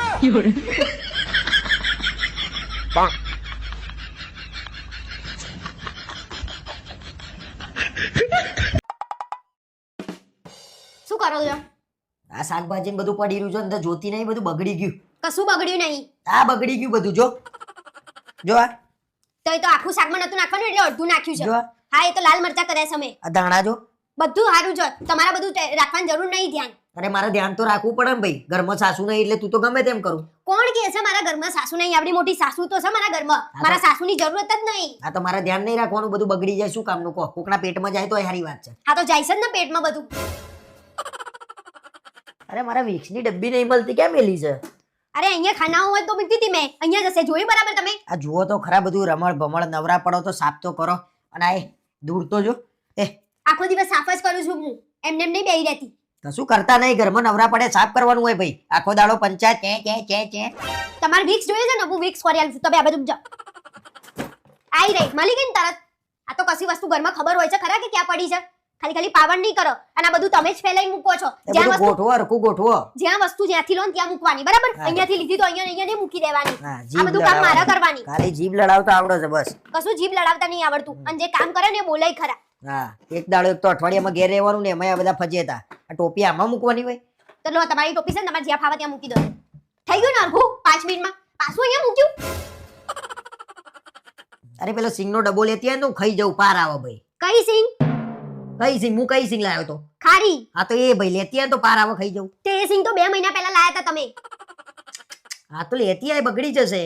શું કરો છો? આ શાકભાજી બધું પડી રહ્યું છે અંદર, જોતી નહીં બધું બગડી ગયું. કશું બગડ્યું નહીં. આ બગડી ગયું બધું. જો જો આ તો એ તો આખું શાકમાં નતું નાખવાનું એટલે અડધું નાખ્યું છે. જો હા એ તો લાલ મરચા કર્યા છે અમે. આ ધાણા જો. બધું સારું છે, તમારા બધું રાખવાની જરૂર નહીં ધ્યાન. અરે મારે ધ્યાન તો રાખવું પડે ને ભાઈ, ઘરમાં સાસુ નહીં એટલે તું તો ગમે તેમ કરું. કોણ કહે છે મારા ઘરમાં સાસુ નહીં? આપણી મોટી સાસુ તો છે મારા ઘરમાં. મારા સાસુની જરૂરત જ નહીં. આ તો મારે ધ્યાન નહીં રાખવાનું, બધું બગડી જાય શું કામનું કહો? કોકના પેટમાં જાય તો એ સારી વાત છે. હા તો જાય છે ને પેટમાં બધું. અરે મારા વિક્સની ડબ્બી નહીં મળતી, ક્યાં મેલી છે? અરે અહીંયા ખાના હોય તો મૂકી હતી મેં. અહીંયા જશે, જોયું બરાબર તમે? આ જુઓ તો ખરા, બધું રમણ ભમણ, નવરા પડો તો સાફ તો કરો. અને આ દૂર તો જો. આખો દિવસ સાફ જ કરું છું હું, એમને એમ નહીં બેહી રહેતી. કશું કરતા નહીં, ઘરમાં નવરા પડે સાફ કરવાનું હોય ભાઈ. આખો દાડો પંચાયત ચે ચે ચે ચે. તમારે વિક્સ જોઈએ છે ને? હું વિક્સ કરી આલું છું, તમે આ બધું જાઓ. આઈ રહી મળી ગઈ ને તરત. આ તો કશી વસ્તુ ઘરમાં ખબર હોય છે ખરા કે ક્યાં પડી છે? ખાલી ખાલી પાવર નહીં કરો. અને આ બધું તમે જ ફેલાઈ મૂકો છો. જ્યાં વસ્તુ ગોઠવો, હરખું ગોઠવો. જ્યાં વસ્તુ જ્યાંથી લો ત્યાં મૂકવાની, બરાબર? અહીંયાથી લીધી તો અહીંયા નહીં મૂકી દેવાની. હા, આ બધું કામ મારા કરવાની. ખાલી જીભ લડાવતા આવડે છે બસ. કશું જીભ લડાવતા નહીં આવડતું. અને જે કામ કરે ને એ બોલાય ખરા. હા, એક દાડો એક તો અઠવાડિયામાં ઘેર રહેવાનું ને એમાં આ બધા ફજેતા. આ ટોપી આમાં મૂકવાની હોય તો લો તમારી ટોપી છે ને, તમારે જ્યાં ફાવે ત્યાં મૂકી દો. થઈ ગયું ને હરખું? 5 મિનિટમાં પાછું અહીંયા મૂક્યું. અરે પેલો સિંગનો ડબ્બો લેતી હોય ને હું ખાઈ જાઉં, પાર આવે ભાઈ. કઈ સિંગ? કઈ સિંગ? હું કઈ સિંગ લાવ્યો તો? ખારી. હા તો એ ભાઈ લેતી હોય ને તો પાર આવે, ખાઈ જાઉં. તે સિંગ તો 2 મહિના પહેલા લાયા હતા તમે. હા તો લેતી હોય, બગડી જશે.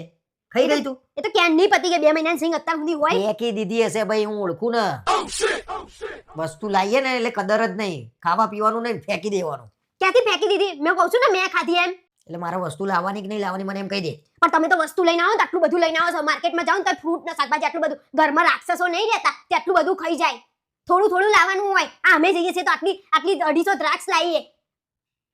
ખાઈ ગઈ તું? એ તો ક્યાંની પતી ગઈ? 2 મહિનાની સિંગ અત્યાર સુધી હોય? ફેંકી દીધી હશે ભાઈ, હું ઓળખું ને. વસ્તુ લાવીએ ને એટલે કદર જ નહીં, ખાવા પીવાનું નહીં, ફેંકી દેવાનું. ક્યાંથી ફેંકી દીધી? મેં કહું છું ને મેં ખાધી એમ. એટલે મારે વસ્તુ લાવવાની કે નહીં લાવવાની મને એમ કહી દે. પણ તમે તો વસ્તુ લઈને આવો ને આટલું બધું લઈને આવો છો. માર્કેટમાં જાઓ ને તો ફ્રૂટ ને શાકભાજી આટલું બધું. ઘરમાં રાક્ષસો નહીં રહેતા તે આટલું બધું ખાઈ જાય. થોડું થોડું લાવવાનું હોય. આ અમે જઈએ છીએ તો આટલી 250 દ્રાક્ષ લાવીએ.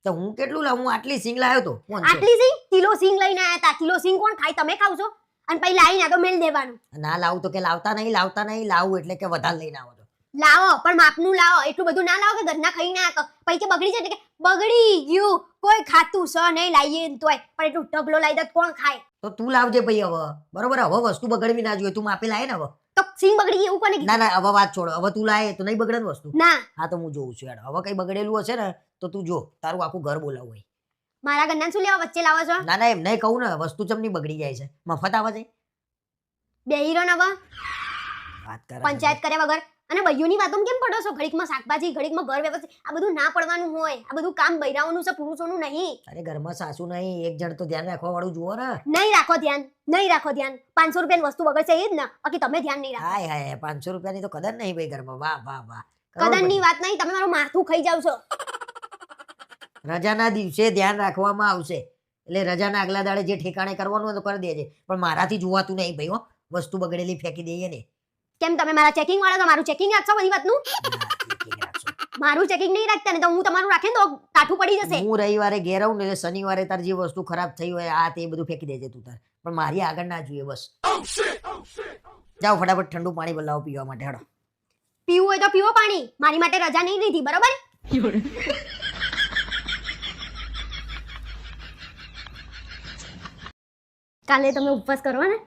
તો હું કેટલું લાવું? આટલી સિંગ લાવ્યો તો. આટલી સિંગ? કિલો સિંગ લઈને આયા હતા. કિલો સિંગ કોણ ખાય? તમે ખાવ છો? અને પછી લાવીને આગળ મેલ દેવાનું. ના લાવું તો કે લાવતા નહીં, લાવતા નહીં. લાવું એટલે કે વધારે લઈને આવો તો. લાવો પણ માપનું લાવો. એટલું બધું ના લાવો કે ઘરના ખાઈ ના આકો. પછી કે બગડી જાય કે બગડી ગયું, કોઈ ખાતું છે નહીં, લાવીએ ને તોય. પણ એટલું ઢગલો લાવી દે કોણ ખાય? તો તું લાવજે ભાઈ હવે, બરોબર? હવે વસ્તુ બગડવી ના જોઈએ. તું માપે લાય ને હવે. તો સિંગ બગડી ગઈ એવું કોને કીધું? ના ના હવે વાત છોડ. હવે તું લાય તો નહીં બગડે ને વસ્તુ. ના. હા તો હું જોઉં છું યાર. હવે કઈ બગડેલું હશે ને તો તું જો, તારું આખું ઘર બોલાવું હોય. મારા ઘરના શું લેવા વચ્ચે લાવો છો? ના ના એમ નહીં કહું ને, વસ્તુ ચમની બગડી જાય છે, મફત આવે છે. બેહીરો નવા વાત કરે પંચાયત કર્યા વગર. અને બૈયુની વાતોમાં કેમ પડો છો? ઘડીકમાં શાકભાજી, ઘડીકમાં ઘર વ્યવસ્થિત. આ બધું ના પડવાનું હોય. આ બધું કામ બૈરાઓનું છે, પુરુષોનું નહીં. અરે ઘરમાં સાસુ નહીં, એક જણ તો ધ્યાન રાખવા વાળું જુઓ ને. નહીં રાખો ધ્યાન, નહીં રાખો ધ્યાન. 500 રૂપિયાની વસ્તુ બગડશે એ જ ને, બાકી તમે ધ્યાન નહીં રાખો. હાય હાય, 500 રૂપિયાની તો કદર નહીં ભાઈ ઘરમાં. વાહ વાહ વાહ. કદરની વાત નહીં, તમે મારું માથું ખાઈ જાવ છો. રજાના દિવસે ધ્યાન રાખવામાં આવશે, એટલે રજાના આગલા દાડે જે ઠેકાણે કરવાનું હોય તો કરી દેજે. પણ મારાથી જોવાતું નહીં ભાઈ. હો, વસ્તુ બગડેલી ફેંકી દઈએ ને. કેમ તમે મારા ચેકિંગ વાળા છો? મારું ચેકિંગ રાખશો બધી વાતનું? મારું ચેકિંગ નહીં રાખતા ને તો હું તમારું રાખે ને તો કાઠું પડી જશે. હું રવિવારે ઘેર આવું ને એટલે શનિવારે તાર જે વસ્તુ ખરાબ થઈ હોય આ તે બધું ફેંકી દેજે તું તાર. પણ મારી આગળ ના જોઈએ બસ. જાઓ ફટાફટ ઠંડુ પાણી બનાવો પીવા માટે. હેડો. પીવું હોય તો પીવો પાણી. મારી માટે રજા નહીં લીધી, બરોબર? કાલે તમે ઉપવાસ કરો ને?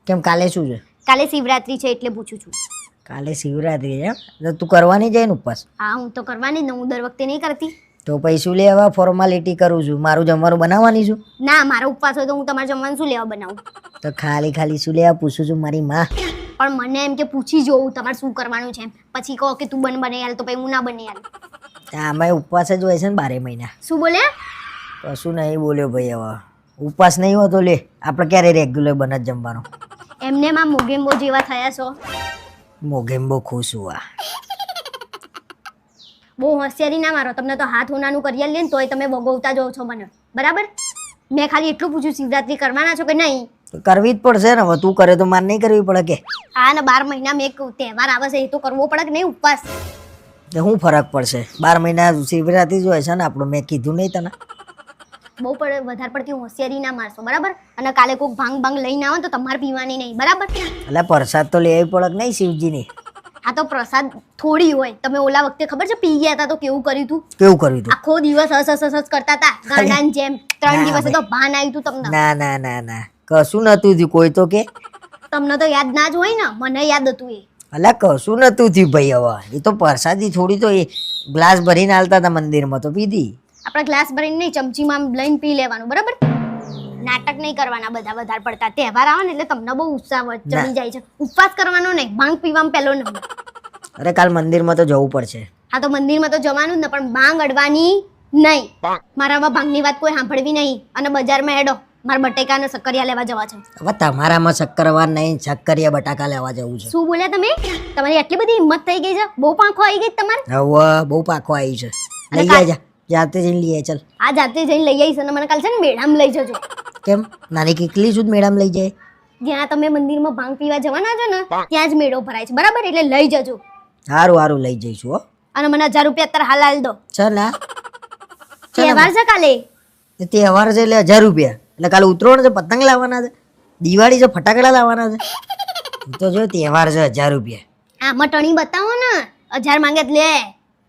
કેમ કાલે શું છે? કાલે શિવરાત્રી છે એટલે પૂછું છું. કાલે શિવરાત્રી છે તો તું કરવાની જાય ને ઉપવાસ? હા હું તો કરવાની ને, હું દર વખતે નહીં કરતી. તો પૈસું લેવા ફોર્માલિટી કરું છું, મારું જમવાનું બનાવવાની છું. ના મારો ઉપવાસ હોય તો હું તમારે જમવાનું શું લેવા બનાવું? તો ખાલી ખાલી શું લેવા પૂછું છું મારી માં. પણ મને એમ કે પૂછી જોઉં તમારે શું કરવાનું છે, પછી કહો કે તું બને યાર તો પછી હું ના બને યાર. આમાં ઉપવાસ જ હોય છે ને 12 મહિના. શું બોલે? કશું નહીં બોલ્યો ભાઈ. હવે ઉપવાસ નહીં હોય તો લે, આપણે ક્યારે રેગ્યુલર બને જ જમવાનું. એમને માં મોગેમ્બો જેવા થયા છો. મોગેમ્બો ખુશ હુઆ. બહુ હોશિયારી ના મારો, તમને તો હાથ હોનાનું કરી લે ને તોય તમે વગોવતા જાઓ છો મને, બરાબર? મેં ખાલી એટલું પૂછ્યું શિવરાત્રી કરવાના છો કે નહીં? તો કરવી જ પડશે ને, હવે તું કરે તો મારે નહીં કરવી પડે કે? હા ને 12 મહિનામાં એક તહેવાર આવે છે, એ તો કરવો પડે કે નહીં ઉપવાસ? શું ફરક પડશે? 12 મહિના શિવરાત્રી જ હોય છે ને આપણું, મેં કીધું નહીં તને? બહુ વધારે પડતી હોશિયારી ના મારશો, બરાબર? અને કાલે કોઈક ભાંગ લઈને આવે તો તમારે પીવાની નહીં, બરાબર? એટલે પ્રસાદ તો લેવી પડે કે નહીં શિવજીની? આ તો પ્રસાદ થોડી હોય. તમે ઓલા વખતે ખબર છે પી ગયા હતા તો કેવું કર્યું તું? કેવું કર્યું તું? આખો દિવસ હસ કરતા હતા ગાંડાની જેમ. 3 દિવસે તો ભાન આવ્યું તું તમને. ના ના ના ના, કશું નતું થયું. કોઈ તો કે તમને તો યાદ ના જ હોય ને, મને યાદ હતું એ. અલા કશું નતું થયું ભાઈ. હવે એ તો પ્રસાદી થોડી, તો એ ગ્લાસ ભરીને હાલતા હતા મંદિરમાં તો પીધી. આપણે ગ્લાસ ભરીને નહીં, ચમચીમાં લઈને પી લેવાનું, બરાબર? નાટક નહીં કરવાના બધા વધારે પડતા. તહેવાર આવે ને એટલે તમને બહુ ઉત્સાહ ચડી જાય છે. ઉપવાસ કરવાનો નહીં, ભાંગ પીવામાં પહેલો નંબર. અરે કાલ મંદિરમાં તો જવું પડશે. હા તો મંદિરમાં તો જવાનું જ ને, પણ ભાંગ અડવાની નહીં. મારામાં ભાંગની વાત કોઈ સાંભળવી નહીં. અને બજારમાં હેડો, મારે બટેકા અને શક્કરિયા લેવા જવા છે. હવે તમારામાં શક્કરવાર નહીં, શક્કરિયા બટાકા લેવા જવું છે. શું બોલ્યા તમે? તમારી આટલી બધી હિંમત થઈ ગઈ છે? બહુ પાંખો આવી ગઈ તમારે? હવે બહુ પાકો આવી છે. લઈ જાય, જાતે જઈને લઈ આય. ચાલ આ જાતે જઈને લઈ આવીશ અને મને કાલ છે ને મેળામાં લઈ જજો. કેમ? નાની કીકલી શું મેળામાં લઈ જાય? જ્યાં તમે મંદિરમાં ભાંગ પીવા જવાના છો ને ત્યાં જ મેળો ભરાય છે, બરાબર? એટલે લઈ જજો. સારું સારું લઈ જઈશું હો. અને મને 1000 રૂપિયા અત્યારે હાલ હાલ દો. ચાલ ના, તહેવાર છે કાલે. તહેવાર છે એટલે 1000 રૂપિયા. એટલે કાલે ઉતરોણ છે, પતંગ લાવવાના છે, દિવાળી છે, ફટાકડા લાવવાના છે. તો જો તહેવાર છે 1000 રૂપિયા. આમાં ટણી બતાવો ને. 1000 માંગે લે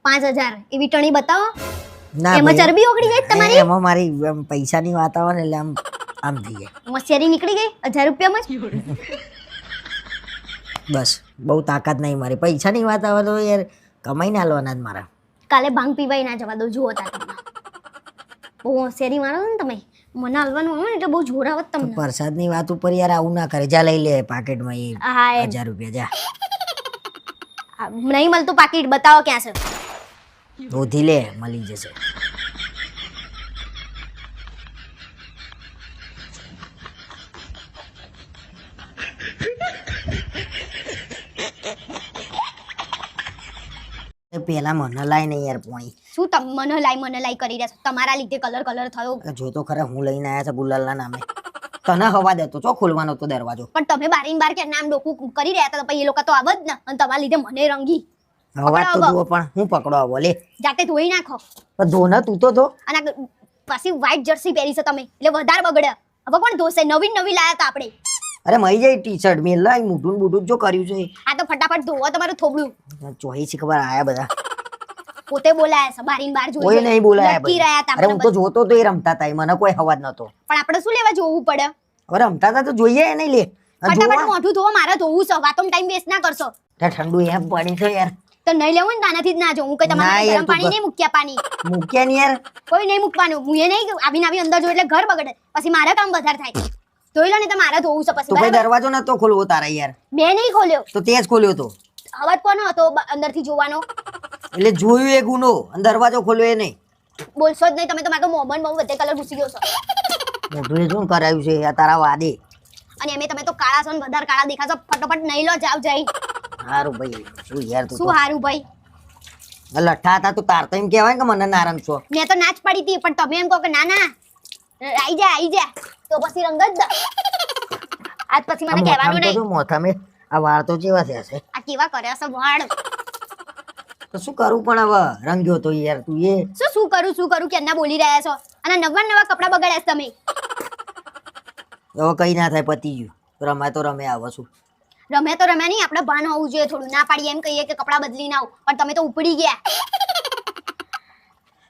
5000 એવી ટણી બતાવો. ના એમાં ભાઈ, ચરબી ઓગળી જાય તમારી. એમાં મારી પૈસાની વાત આવે ને એટલે આમ થઈ જાય. મસ્યારી નીકળી ગઈ 1000 રૂપિયામાં જ. બસ બહુ તાકાત નહીં મારી. પૈસાની વાત આવે તો યાર કમાઈને હાલવાના જ મારા. કાલે ભાંગ પીવાય ના જવા દો. જુઓ તા તમે બહુ હોશિયારી મારો ને તમે. મને હાલવાનું આવે ને એટલે બહુ જોર આવત તમને. પ્રસાદની વાત ઉપર યાર આવું ના કરે. જા લઈ લે પાકેટમાં એ હા એમ. 1000 રૂપિયા જા. નહીં મળતું પાકીટ બતાવો ક્યાં છે. શોધી લે, મળી જશે. પેલા મને લાય ને યાર પોણી. શું તમે મને લાઈ કરી રહ્યા છો? તમારા લીધે કલર થયો. જો તો ખરા હું લઈને આયા છે ગુલાલના નામે. તને હવા દેતો ચો ખોલવાનો તો દરવાજો. પણ તમે બારીન બાર કે નામ ડોકું કરી રહ્યા હતા તો પછી એ લોકો તો આવ જ ને. અને તમારા લીધે મને રંગી. હવા તો જુઓ પણ હું પકડો આવો લે. જાતે ધોઈ નાખો. પણ ધોને તું તો ધો. અને પાછી વ્હાઈટ જર્સી પહેરી છે તમે એટલે વધારે બગડે. હવે કોણ ધોશે? નવી લાયા હતા આપણે. અરે મઈ જાય ટી-શર્ટ મેં લાઈ મોઢું બુઢું જો કર્યું છે. આ તો ફટાફટ ધોવો તમારું થોબડું. ચોહી શી ખબર આયા બધા. પોતે બોલાયા છે બારીન બાર જોઈ. કોઈ નહીં બોલાયા લટકી રહ્યા હતા. અરે હું તો જોતો તો એ રમતા હતા, મને કોઈ હવા જ નતો. પણ આપણે શું લેવા જોવું પડે? હવે રમતા હતા તો જોઈએ નહીં લે. ફટાફટ મોઢું ધોવો, મારે ધોવું છે. વાતોમાં ટાઈમ વેસ્ટ ના કરશો. ઠંડુ એમ પાણી છે યાર. તો નહીં લેવું ને તાનાથી જ ના જો. હું કઈ તમારે ગરમ પાણી નહીં મૂક્યા. પાણી મૂક્યા ને યાર. કોઈ નહીં મૂકવાનું. હું એ નહીં આવી અંદર જો એટલે ઘર બગડે. પછી મારે કામ વધારે થાય. ધોઈ લો ને તો મારે ધોવું છે પછી. તો ભાઈ દરવાજો નતો ખોલવો તારા યાર. મેં નહીં ખોલ્યો. તો તે જ ખોલ્યો તો. અવાજ કોનો હતો અંદરથી જોવાનો? એટલે જોયું એ ગુનો, અને દરવાજો ખોલ્યો એ નહીં. બોલશો જ નહીં તમે તો. મારે તો મોબન બહુ બધે કલર ઘૂસી ગયો છે. મોઢું શું કરાયું છે યાર તારા વાદે. અને એમે તમે તો કાળા છો ને વધારે કાળા દેખાશો. ફટોફટ નહીં લો, જાવ જઈ. સારું ભાઈ. શું યાર તું શું હારું ભાઈ? લઠ્ઠા હતા તું તાર તો એમ કહેવાય કે મને ના રમશો. મેં તો નાચ પડી હતી પણ તમે એમ કહો કે ના ના આઈ જા તો પછી રંગ જ આજ પછી મને કહેવાનું નહીં. મોથામે આ વાળ તો કેવા થયા છે? આ કેવા કર્યા છે વાળ? તો શું કરું પણ હવે રંગ્યો તો યાર તું એ. શું કરું કેમના બોલી રહ્યા છો? અને નવા કપડા બગાડ્યા તમે. હવે કઈ ના થાય, પતી ગયું. રમે તો રમે આવો છું. રમે તો રમ્યા નહીં, આપણે ભાન હોવું જોઈએ થોડું. ના પાડીએ એમ કહીએ કે કપડા બદલી ના આવ, પણ તમે તો ઉપડી ગયા.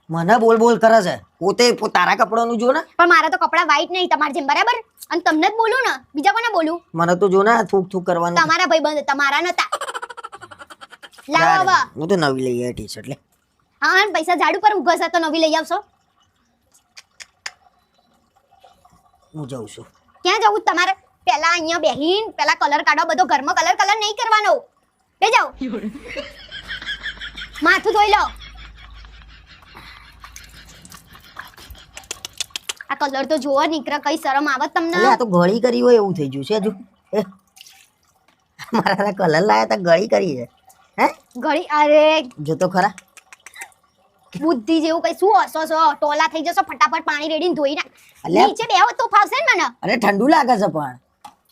મને બોલ કરે છે. પોતે તારા કપડાનું જો ને. પણ મારા તો કપડા વ્હાઈટ નહીં તમારી જેમ, બરાબર? અને તમને જ બોલું ને, બીજા કોને બોલું? મને તો જો ને થૂક કરવાનું. તમારા ભાઈબંધ, તમારા નતા. લાવો હવે. હું તો નવી લઈ આવી ટી-શર્ટ લે. હા પૈસા ઝાડુ પર ઉભા છે તો નવી લઈ આવશો. હું જાઉં છું. ક્યાં જવું તમારે? પેલા અહીંયા બેહીન પેલા કલર કાઢો. બધો ઘરમાં કલર નહીં કરવાનો. બે જાઓ. માથું ધોઈ લો. આ કલર તો જોવો નીકળે. કઈ શરમ આવત તમને? આ તો ઘડી કરી હોય એવું થઈ ગયું છે. હજુ મારા કલર લાયા તા ગળી કરી છે હે ઘડી અરે જો તો ખરા બુદ્ધિ જેવું કઈ શું હસો છો ટોલા થઈ જશો ફટાફટ પાણી રેડીને ધોઈ નાખ અલ્યા. નીચે બેહો તો ફાવશે ને મને અરે ઠંડુ લાગે છે પણ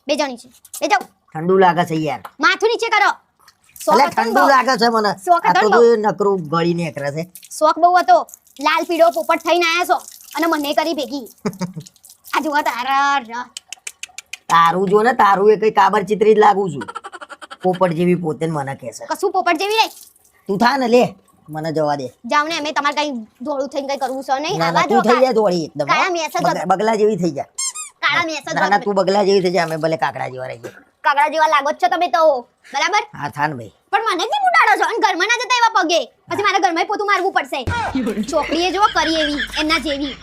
બે જણી છે બે જાઓ ઠંડુ લાગે છે યાર માથું નીચે કરો શોખ અલ્યા હતો ને ઠંડુ બહુ. લાગે છે મને શોખ આ હતો તો ને જો નકરું ગળી નીકળે છે શોખ બહુ હતો લાલ પીળો પોપટ થઈને આયા છો અને મને કરી ભેગી આ જુઓ તારા તારું જો ને તારું એ કઈ કાબર ચિત્રી જ લાગુ છું પોપટ જેવી પોતે જ મને કહે છે કશું પોપટ જેવી નહીં તું થા ને લે મને જવા દે જાવ ને અમે તમારે કઈ ધોળું થઈને કઈ કરવું છે નહીં ના આવા ના તું જો થઈ જા દોડી એકદમ હો. કાળા મેસ જ હતો. બગલા જેવી થઈ જા કાળા મેસ જ ના ના હતો. તું બગલા જેવી થઈ જા અમે ભલે કાકડા જેવા રહીએ કાગડા જેવા લાગો જ છો તમે તો બરાબર હા થા ને ભાઈ પણ મને કેમ ઉડાડો છો અને ઘરમાં ના જતા એવા પગે પછી મારા ઘરમાં પોતું મારવું પડશે છોકરીએ જો કરી એવી એમના જેવી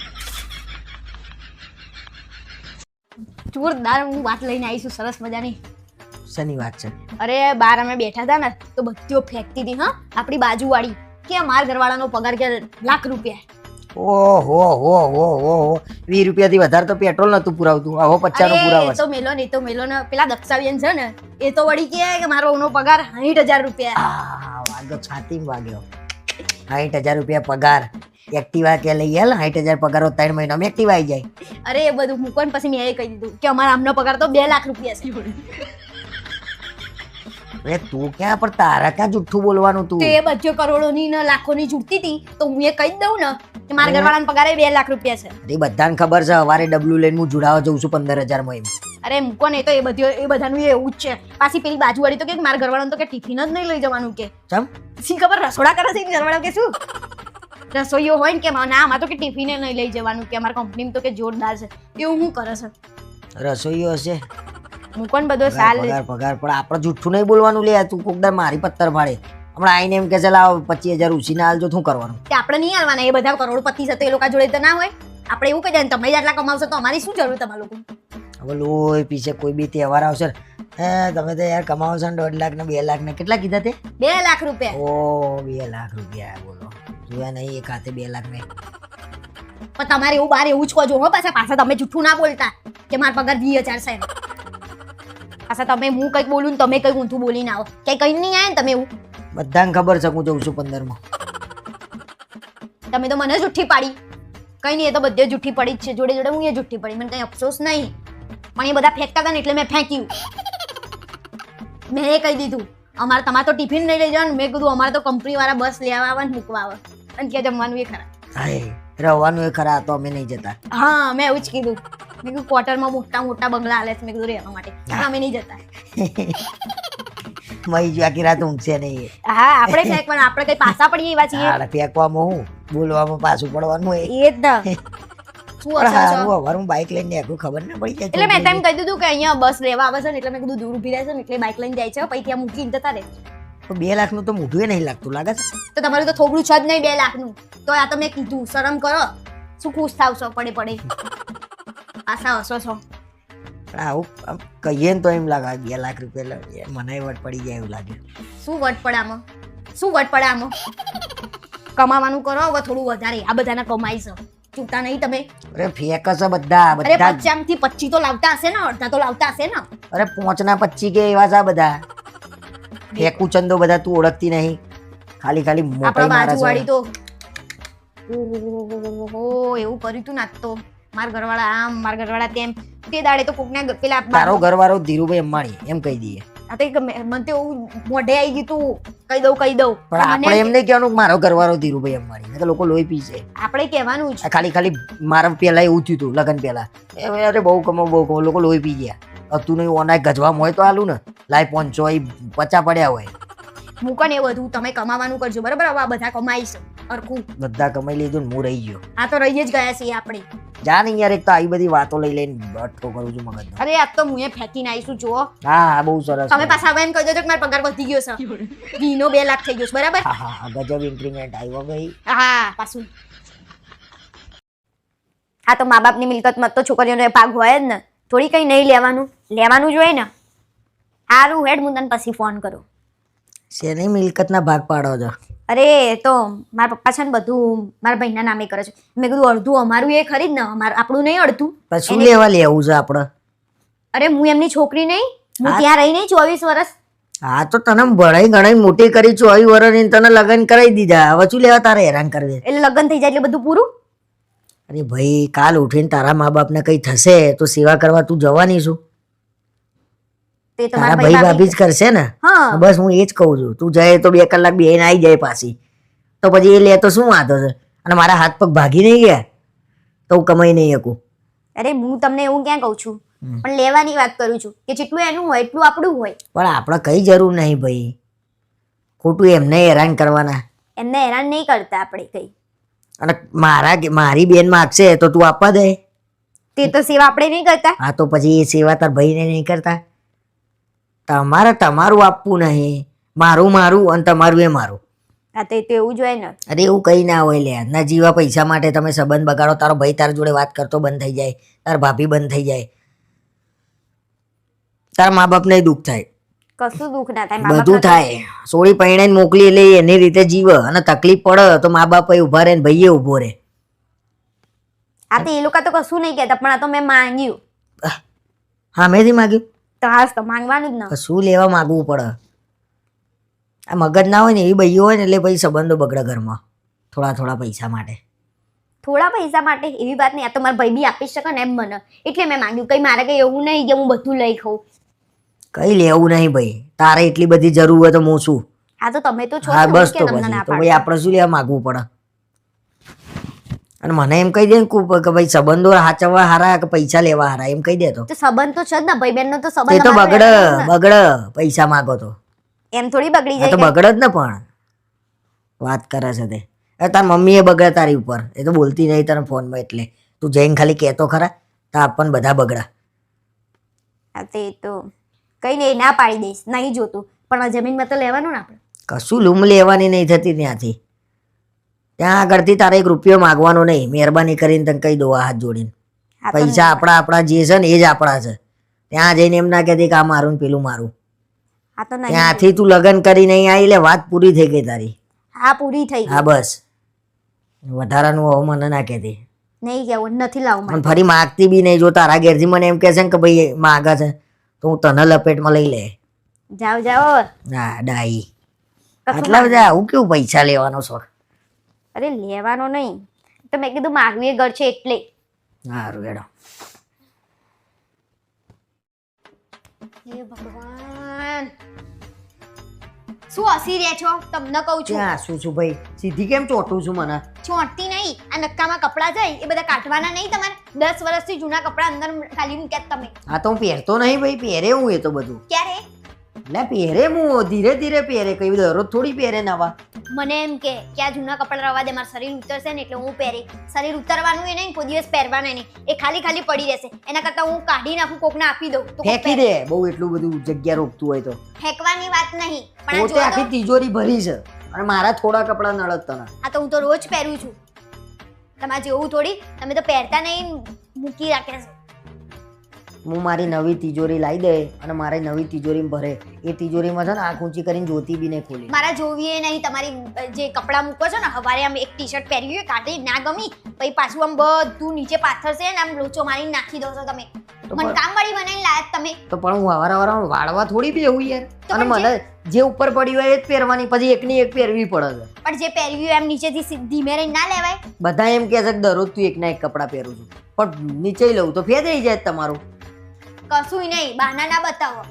જોરદાર હું વાત લઈને આવી છું સરસ મજાની શની વાત છે અરે બાર અમે બેઠા હતા ને તો બધીઓ ફેંકતી હતી હા આપણી બાજુવાળી કે માર ઘરવાળાનો પગાર કે લાખ રૂપિયા ઓહો હો હો હો હો 20 રૂપિયાથી વધારે તો પેટ્રોલ નતું પુરાવતું આવો 50 નું અરે, પુરાવે એ તો મેલો ને એ તો મેલો ને પેલા દક્ષાબેન છે ને એ તો વળી કે કે મારો ઓનો પગાર 60,000 રૂપિયા આ વાગ્યો છાતીમાં વાગ્યો 60,000 રૂપિયા પગાર એક્ટિવા કે લઈ હાલ 60,000 પગાર 3 મહિનામાં એક્ટિવા આવી જાય અરે એ બધું મૂકો ને પછી મેં એ કહી દીધું કે અમારા આમનો પગાર તો 2 લાખ રૂપિયા છે અરે તું ક્યાં પણ તારા ક્યાં જુઠ્ઠું બોલવાનું તું તો એ બધો કરોડોની ને લાખોની જુટતી હતી તો હું એ કહી જ દઉં ને કે મારા ઘરવાળાનો પગાર 2 લાખ રૂપિયા છે એ બધાને ખબર છે સવારે ડબલ્યુ લઈને હું જોડાવા જઉં છું 15,000 માં એમ અરે મૂકો ને એ તો એ બધું એ બધાનું એવું જ છે પાછી પેલી બાજુવાળી તો કે મારા ઘરવાળાને તો કે ટિફિન જ નહીં લઈ જવાનું કે ચમ શી ખબર રસોડા કરે છે ઘરવાળા કે શું રસોઈઓ હોય ને કે ના આમાં તો કે ટિફિને નહીં લઈ જવાનું કે અમારા કંપનીમાં તો કે જોરદાર છે એવું શું કરે છે રસોઈઓ હશે મૂકો ને બધો સાલ પગાર પગાર પણ આપણે જુઠ્ઠું નહીં બોલવાનું લે તું કોકદાર મારી પત્તર પાડે હમણાં આઈને એમ કે છે લાવ 25,000 ઉછીને આલજો શું કરવાનું તે આપણે નહીં આવવાના એ બધા કરોડપતિ છે તો એ લોકો જોડે તો ના હોય આપણે એવું કહી દે તમે જ આટલા કમાવશો તો અમારી શું જરૂર તમારા લોકો હવે લોહી પીછે કોઈ બી તહેવાર આવશે ને, હે તમે તો યાર કમાવો છો ને 1.5 લાખ ને 2 લાખ ને કેટલા કીધા તે 2 લાખ રૂપિયા ઓ 2 લાખ રૂપિયા બોલો જોયા નહીં એક હાથે 2 લાખ ને પણ તમારે એવું બાર એવું જ કહો હો પાછા પાછા તમે જૂઠું ના બોલતા કે મારા પગાર 20,000 છે પાછા તમે હું કંઈક બોલું ને તમે કંઈક ઊંધું બોલીને આવો કઈ કઈ નહીં આવે ને તમે એવું બધાને ખબર છે હું જઉં છું 15 માં તમે તો મને જુઠ્ઠી પાડી કઈ નહીં એ તો બધે જુઠ્ઠી પડી જ છે જોડે જોડે હું એ જુઠ્ઠી પડી મને કઈ અફસોસ નહીં પણ એ બધા ફેંકતા હતા ને એટલે મેં ફેંક્યું મેં એ કહી દીધું અમારે તમારે તો ટિફિન નહીં લઈ જવાનું મેં કીધું અમારે તો કંપની વાળા બસ લેવા આવે ને મૂકવા આવે અને કે જમવાનું એ ખરા હાય રહેવાનું એ ખરા તો અમે નહીં જતા હા મેં એવું જ કીધું મેં કીધું ક્વાર્ટરમાં મોટા મોટા બંગલા હાલે છે મેં કીધું રહેવા માટે પણ અમે નહીં જતા મઈ જો આખી રાત ઊંઘશે નહીં હા આપણે ફેંક પણ આપણે કઈ પાછા પડીએ એવા છીએ હાલ ફેંકવામાં હું બોલવામાં પાછું પડવાનું હોય એ જ ને શું પણ અસર છે હારું હવે હું બાઇક લઈને નીકળું ખબર ના પડી જાય એટલે મેં ટાઈમ કહી દીધું કે અહીંયા બસ લેવા આવે છે ને એટલે મેં કીધું દૂર ઊભી રહે છે ને એટલે બાઇક લઈને જાય છે પછી ત્યાં મૂકીને જતા રહે તો 2 લાખ નું તો મોઢું એ નહીં લાગતું લાગે છે તો તમારું તો થોડું છે જ નહીં 2 લાખનું તો આ તમે કીધું શરમ કરો શું ખુશ થાવ છો પડે પડે આશા હસો છો પણ આવું આમ કહીએ ને તો એમ લાગે 2 લાખ રૂપિયા મને વટ પડી જાય એવું લાગે શું વટ પડે આમાં શું વટ પડે આમાં કમાવાનું કરો હવે થોડું વધારે આ બધાના કમાઈ છે ચૂકતા નહીં તમે અરે ફેંક છે બધા અરે બધા 50 થી 25 તો લાવતા હશે ને અડધા તો લાવતા હશે ને અરે 5 ના 25 કે એવા છે આ બધા ફેંકું ચંદો બધા તું ઓળખતી નહીં ખાલી ખાલી મોટાઈ આપણા મારે બાજુવાળી છે તો ઓહો એવું કર્યું તું ના તો મારા ઘરવાળા આમ મારા ઘરવાળા તેમ તે દાડે તો કોકના પેલા તારો ઘરવાળો ધીરુભાઈ અંબાણી એમ કહી દઈએ આ તો એક મને તો એવું મોઢે આવી ગયું તું કહી દઉં પણ આપણે એમ નહીં કહેવાનું કે મારો ઘરવાળો ધીરુભાઈ અંબાણી નહીં તો લોકો લોહી પીશે આપણે કહેવાનું જ આ ખાલી ખાલી મારા પેલા એવું થયું હતું લગન પેલા અરે બહુ કમાવ લોકો લોહી પી ગયા હતું નહીં ઓનાય ગજવામાં હોય તો આલું ને લાય 50 પડ્યા હોય મૂકો ને એ બધું તમે કમાવાનું કરજો બરાબર હવે આ બધા કમાઈશ અરખું બધા કમાઈ લીધું ને હું રહી ગયો આ તો રહી જ ગયા છીએ આપણે જા ને યાર એક તો આવી બધી વાતો લઈ લઈને અટકો કરું છું મગજનો અરે આ તો હું ફેંકીને આવીશું જુઓ હા બહુ સરસ તમે પાછા હવે એમ કહી દેજો કે મારો પગાર વધી ગયો છે ઘીનો 2 લાખ થઈ ગયો છે બરાબર હા હા ગજબ ઇન્ક્રીમેન્ટ આવ્યો ભાઈ હા પાછું હા તો મા બાપની મિલકતમાં તો છોકરીઓને ભાગ હોય જ ને થોડી કઈ નહીં લેવાનું જોઈએ ને સારું હેડ હું તને પછી ફોન કરું શેની મિલકતના ભાગ પાડો છો અરે તો મારા પપ્પા છે ને બધું મારા ભાઈના નામે કરે છે મેં કીધું અડધું અમારું એ ખરી જ ને આપણું નહીં અડધું પછી શું લેવા લેવું છે આપણે અરે હું એમની છોકરી નહીં હું ત્યાં રહી નહીં 24 વર્ષ હા તો તને ભણાઈ ગણાઈ મોટી કરી 24 વર્ષની તને લગ્ન કરાવી દીધા, હવે શું લેવા તારે હેરાન કરવી? એટલે લગ્ન થઈ જાય એટલે બધું પૂરું? અરે ભાઈ, કાલ ઉઠીને તારા મા બાપને કઈ થશે તો સેવા કરવા તું જવાની છું? તે તારા તમારા ભાઈ ભાભી જ કરશે ને. હા બસ હું એ જ કહું છું, તું જાય તો 2 કલાક બેહીને આવી જાય પાછી, તો પછી એ લે તો શું વાંધો છે? અને મારા હાથ પગ ભાગી નહીં ગયા તો હું કમાઈ નહીં શકું. અરે હું તમને એવું ક્યાં કહું છું, પણ લેવાની વાત કરું છું કે જેટલું એનું હોય એટલું આપણું હોય. પણ આપણે કઈ જરૂર નહીં ભાઈ, ખોટું એમને હેરાન કરવાના. એમને હેરાન નહીં કરતા આપણે કઈ. અને મારી બેન માગશે તો તું આપવા દે? તે તો સેવા આપણે નહીં કરતા. હા તો પછી એ સેવા તાર ભાઈને નહીં કરતા? તમારે તમારું આપવું નહીં, મારું મારું અને તમારું એ મારું. હા તો એવું જ હોય ને. અરે એવું કઈ ના હોય લે, ના જીવા પૈસા માટે તમે સંબંધ બગાડો. તારો ભાઈ તારા જોડે વાત કરતો બંધ થઈ જાય, તાર ભાભી બંધ થઈ જાય, તારા મા બાપને દુઃખ થાય, કશું દુઃખ ના થાય. મા બધું થાય. સોળી પૈણાઈને મોકલી લે એની રીતે જીવ, અને તકલીફ પડે તો મા બાપ ઉભા રહે ને ભાઈએ ઉભો રહે. આ તો એ લોકો તો કશું નહીં કહેતા, પણ આ તો મેં માંગ્યું. હા મેંથી માગ્યું તો હાસ તો માંગવાનું જ ને. શું લેવા માગવું પડે? આ મગજ ના હોય ને એવી બઈઓ હોય ને એટલે પછી સંબંધો બગડે ઘરમાં, થોડા પૈસા માટે. થોડા પૈસા માટે એવી વાત નહીં. આ તો મારા ભાઈ બી આપી શકે ને એમ મને, એટલે મેં માંગ્યું. કઈ મારે કઈ એવું નહીં કે હું બધું લઈ ખાઉં. કઈ લેવું નહીં ભાઈ, તારે એટલી બધી જરૂર હોય તો હું શું? હા તો તમે તો છો. હા બસ તો પછી તો ભાઈ આપણે શું લેવા માગવું પડે? અને મને એમ કહી દે ને કે ભાઈ સંબંધો હાચવવા હારા કે પૈસા લેવા હારા, એમ કહી દે તો. સંબંધ તો છે જ ને ભાઈ બહેન નો તો એ સંબંધ. તો બગડે પૈસા માગો તો. એમ થોડી બગડી તો જાય. બગડે જ ને. પણ વાત કરે છે તે. તાર મમ્મીએ બગડે તારી ઉપર, એ તો બોલતી નહીં તને ફોનમાં, એટલે તું જઈને ખાલી કહેતો ખરા તો આપણને બધા બગડા. હા તે તો કઈ નહીં, ના પાડી દઈશ, નહીં જોતું. પણ આ જમીનમાં તો લેવાનું ને આપણે. કશું લૂમ લેવાની નહીં થતી ત્યાંથી. ત્યાં આગળથી તારે 1 રૂપિયો માગવાનો નહીં, મહેરબાની કરીને તને કહી દો હાથ જોડીને. પૈસા આપણા જે છે ને એ જ આપણા છે. ત્યાં જઈને એમ ના કહેતી કે આ મારું ને પેલું મારું. હા તો નહીં. ત્યાંથી તું લગ્ન કરી નહીં આવી એટલે વાત પૂરી થઈ ગઈ તારી. હા પૂરી થઈ ગઈ. હા બસ, વધારાનું હવે મને ના કહેતી. નહીં કેવું, નથી લાવું. પણ ફરી માગતી બી નહીં. જો તારા ઘેરથી મને એમ કહે છે ને કે ભાઈ માગે છે તો હું તને લપેટમાં લઈ લે. જાઓ જાઓ. ના ડાઈ, આટલા બધા આવું કેવું પૈસા લેવાનો શોખ? અરે લેવાનો નહીં, તો મેં કીધું માગવું એ ઘર છે એટલે. સારું હેડો. હે ભગવાન, શું હસી રહ્યા છો? તમને કહું છું. ક્યાં શું છું ભાઈ, સીધી કેમ ચોટું છું મને? ચોંટતી નહીં. આ નક્કામાં કપડાં જાય એ બધા કાઢવાના નહીં તમારે? 10 વર્ષથી જૂના કપડાં અંદર ખાલી મૂક્યા તમે. હા તો હું પહેરતો નહીં ભાઈ, પહેરે હું એ તો બધું. ક્યારે? એટલે પહેરે હું ધીરે ધીરે પહેરે, કઈ દરરોજ થોડી પહેરે નવા. મને એમ કે આ જૂના કપડાં રવા દે, મારું શરીર ઉતરશે ને એટલે હું પહેરી. શરીર ઉતરવાનું એ નહીં, કોઈ દિવસ પહેરવાના નહીં, એ ખાલી ખાલી પડી રહેશે. એના કરતા હું કાઢી નાખું, કોકને આપી દઉં તો ફેંકી દે. બહુ એટલું બધું જગ્યા રોકતું હોય તો. ફેંકવાની વાત નહીં, પણ આ પોતે જો આખી તો, તિજોરી ભરી છે અને મારા થોડા કપડા નળત તને. આ તો હું તો રોજ પહેરું છું. તમારે જેવું થોડી, તમે તો પહેરતા નહીં, મૂકી રાખ્યા છે. હું મારી નવી તિજોરી લાવી દે અને મારી નવી તિજોરીમાં ભરે. એ તિજોરીમાં છે ને આંખ ઊંચી કરીને જોતી બી નહીં ખોલી. મારા જોવીએ નહીં. તમારી જે કપડાં મૂકો છો ને, હવારે આમ એક ટી-શર્ટ પહેરી હોય, કાઢી ના ગમી, પછી પાછું આમ બધું નીચે પાથરશે ને આમ લોચો મારીને નાખી દો છો તમે. મને કામવાળી બનાવીને લાયક તમે. તો પણ હું હવારમાં વાળવા થોડી બી એવું યાર. તો અને પણ મને જે ઉપર પડી હોય એ જ પહેરવાની, પછી એકની એક પહેરવી પડે છે. પણ જે પહેરવી હોય એમ નીચેથી ધીમે રહીને ના લેવાય. બધા એમ કહે છે કે દરરોજ તું એકના એક કપડાં પહેરું છું, પણ નીચે લઉં તો ફેદાઈ જાય તમારું. કશું નહીં, બહાના ના બતાવો.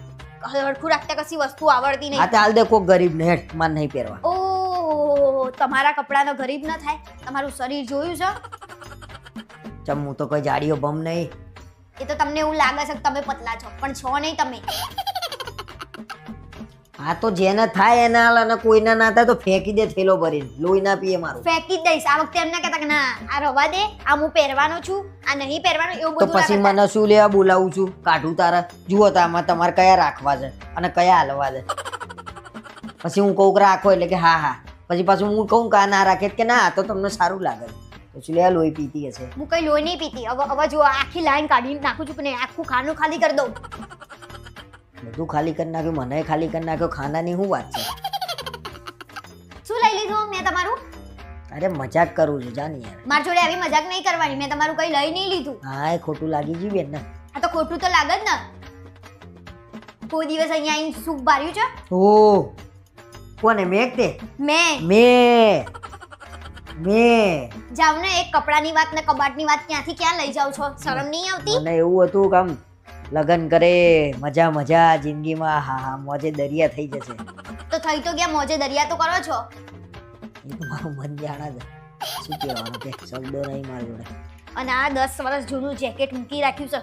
હરખું રાખતા કશી વસ્તુ આવડતી નહીં. આ તો હાલ દે કોક ગરીબ ને હેઠ માર નહીં પહેરવા. ઓહ, તમારા કપડાનો ગરીબ ન થાય. તમારું શરીર જોયું છે? ચમ હું તો કોઈ જાડીઓ બમ નહીં. એ તો તમને એવું લાગે છે કે તમે પતલા છો, પણ છો નહીં તમે. આ તો જેને થાય એના હાલ, અને કોઈના ના થાય તો ફેંકી દે થેલો ભરીને. લોહી ના પીએ મારું. ફેંકી જ દઈશ. આ વખતે એમ ના કહેતા કે ના આ રવા દે, આ હું પહેરવાનો છું, આ નહીં પહેરવાનો, એવું તો બધું પછી ના મને શું લેવા બોલાવું છું? કાઢું તારા? જુઓ તો આમાં તમારે કયા રાખવા છે અને કયા હાલવા છે. પછી હું કહું કે રાખો એટલે કે હા હા, પછી પાછું હું કહું કે આ ના રાખે કે ના, આ તો તમને સારું લાગે. પછી લે લોહી પીતી હશે. હું કઈ લોહી નહીં પીતી. હવે જો આખી લાઈન કાઢીને નાખું છું કે નહીં, આખું ખાનું ખાલી કરી દઉં. બધું ખાલી કરી નાખ્યું, મને ખાલી કરી નાખ્યો. ખાનાની શું વાત છે? શું લઈ લીધું મેં તમારું? અરે મજાક કરું છું, જાન યાર. મારી જોડે આવી મજાક નહીં કરવાની. મેં તમારું કઈ લઈ નહીં લીધું. હા એ ખોટું લાગી ગયું બેન ને. આ તો ખોટું તો લાગે જ ને. કોઈ દિવસ અહીંયા આવીને સુખ ભર્યું છે? ઓ કોને મેં તે મેં મેં જાવ ને એક કપડાની વાત ને કબાટની વાત ક્યાંથી ક્યાં લઈ જાવ છો? શરમ નહીં આવતી? મને એવું હતું કે આમ લગન કરે મજા જિંદગીમાં હા મોજે દરિયા થઈ જશે. તો થઈ તો ગયા મોજે દરિયા તો કરો છો. એ તો મારું મન જાણે છે શું કહેવાનું કે શબ્દો નહીં મારી જોડે. અને આ 10 વર્ષ જૂનું જેકેટ મૂકી રાખ્યું છે,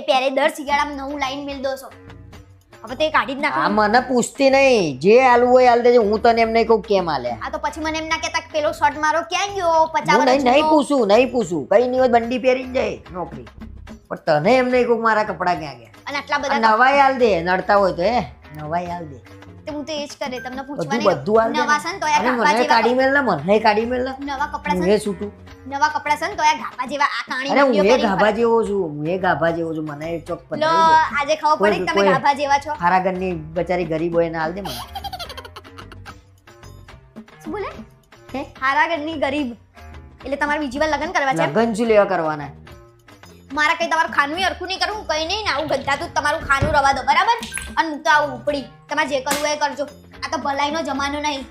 પહેરે દર શિયાળામાં નવું લાઈન મેલ દો છો. હવે તે કાઢી જ આ નાખો. મને પૂછતી નહીં, જે આલવું હોય આલ દેજે. હું તને એમ નહીં કહું કેમ આલ્યા. આ તો પછી મને એમ ના કહેતા કે પેલો શર્ટ મારો ક્યાં ગયો? 50 હું વર્ષ નહીં પૂછું કઈ નહીં હોય બંડી પહેરીને જાય નોકરી. પણ તને એમ નહીં કહું મારા કપડા ક્યાં ગયા. અને આટલા આ બધા નવાઈ આલ દે, નડતા હોય તો નવાઈ આલ દે. તે હું તો એ જ કરે, તમને બધું પૂછવાની આલ દે. નવા છે ને તો આ અરે ગાભા મને કાઢી જેવા મેલ ને મને કાઢી મેલ ને નવા કપડા હું છે એ છૂટું. નવા કપડા છે ને તો આ ગાભા જેવા આ કાણી અરે હું નકલીઓ એ પહેરીને ગાભા ફરે. જેવો છું, મને ચોક લો પતરાઈ દે. આજે ખબર પડી કે તમે કોઈ- ગાભા જેવા છો. હારા ઘરની બચારી ગરીબ હોય ને હાલ દે મને. શું બોલે? હે? હારા ઘરની ગરીબ એટલે તમારે બીજી વાર લગ્ન કરવા છે? લગન શું લેવા કરવાના? મારા કઈ તમારું ખાનું હરખું નહીં કરું, કઈ નહીં ને આવું ગંધાતું તમારું ખાનું રવા દો, બરાબર? અને હું તો આવું ઉપડી, તમારે જે કરવું એ કરજો. આ તો ભલાઈનો જમાનો નહીં.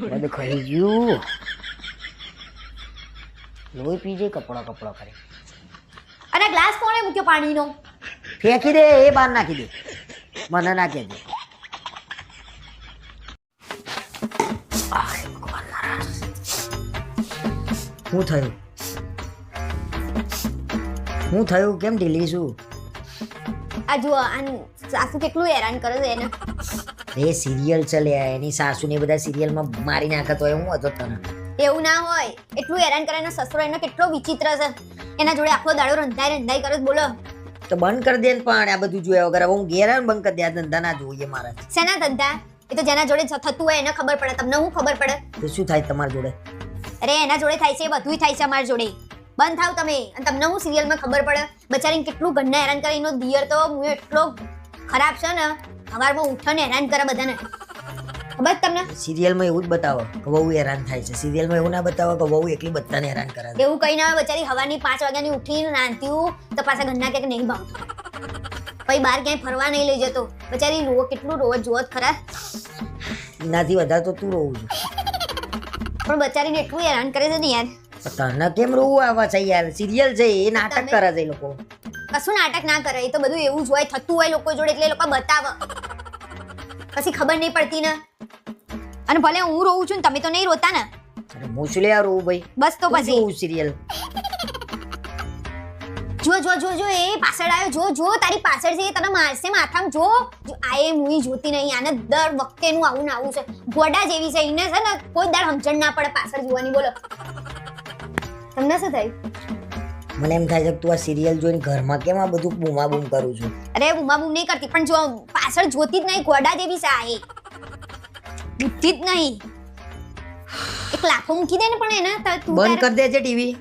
બધું ખાઈ ગયું. લોહી પીજે કપડો કરે. અને ગ્લાસ કોણે મૂક્યો પાણીનો? ફેંકી દે, એ બહાર નાખી દે. મને નાખી દે. શું થયું કેમ ઢીલી છું? આ જુઓ આ સાસુ કેટલું હેરાન કરે છે એને. એ સિરિયલ ચલે એની સાસુ ને બધા સિરિયલમાં મારી નાખતો હોય. હું હતો તને એવું ના હોય, એટલું હેરાન કરે એનો સસરો એનો કેટલો વિચિત્ર છે. એના જોડે આખો દાડો રંધાઈ કરે છે, બોલો. તો બંધ કરી દે ને. પણ આ બધું જોયા વગર હવે હું ઘેર આવીને બંધ કરી દે. આ ધંધા ના જોઈએ મારા. શેના ધંધા? એ તો જેના જોડે થતું હોય એને ખબર પડે, તમને હું ખબર પડે? તો શું થાય તમારી જોડે? અરે એના જોડે થાય છે એ બધુંય થાય છે અમારી જોડે. બંધ થાવ તમે. અને તમને હું સિરિયલમાં ખબર પડે? બચારીને કેટલું ઘરના હેરાન કરે. એનો દિયર તો હું એટલો ખરાબ છે ને, સવારમાં ઉઠાને હેરાન કરે બધાને. ખબર છે તમને? સિરિયલમાં એવું જ બતાવો કે વહુ હેરાન થાય છે. સિરિયલમાં એવું ના બતાવો કે વહુ એકલી બધાને હેરાન કરે છે. એવું કઈ ના હોય. બચારી સવારની 5 વાગ્યાની ઉઠીને નાનતીયું તો પાછા ઘરના કે નહીં ભાવતું. પછી બહાર ક્યાંય ફરવા નહીં લઈ જતો. બચારી કેટલું રોજ જોત ખરા. એનાથી વધારે તો તું રોવું છું. પણ બચારીને એટલું હેરાન કરે છે ને યાર. તને કેમ રોવું આવે છે યાર? સિરિયલ છે એ નાટક કરે છે એ લોકો. કશું નાટક ના કરે, એ તો બધું એવું જ હોય, થતું હોય લોકો જોડે એટલે એ લોકો બતાવે. પછી ખબર નહીં પડતી ને. અને ભલે હું રોઉં છું ને તમે તો નહીં રોતા ને. અરે હું શું લે રોવું ભાઈ? બસ તો પછી સિરિયલ જો એ પાછળ આવ્યો. જો તારી પાછળ છે એ તને મારશે માથામાં. જો આ એ મુવી જોતી નહીં. આને દર વખતેનું આવું ને આવું છે. ગોડા જેવી છે એને છે ને કોઈ દર સમજણ ના પડે પાછળ જોવાની. બોલો તમને શું થયું? મને એમ થાય છે કે તું આ સિરિયલ જોઈને ઘરમાં કેમ આ બધું બૂમા બૂમ કરું છું? અરે બૂમા બૂમ નહીં કરતી, પણ જો પાછળ જોતી જ નહીં. ગોડા જેવી છે આ એ. બુદ્ધિ જ નહીં. એક લાખો મૂકી દે ને પણ એને તું બંધ કરી દે છે ટીવી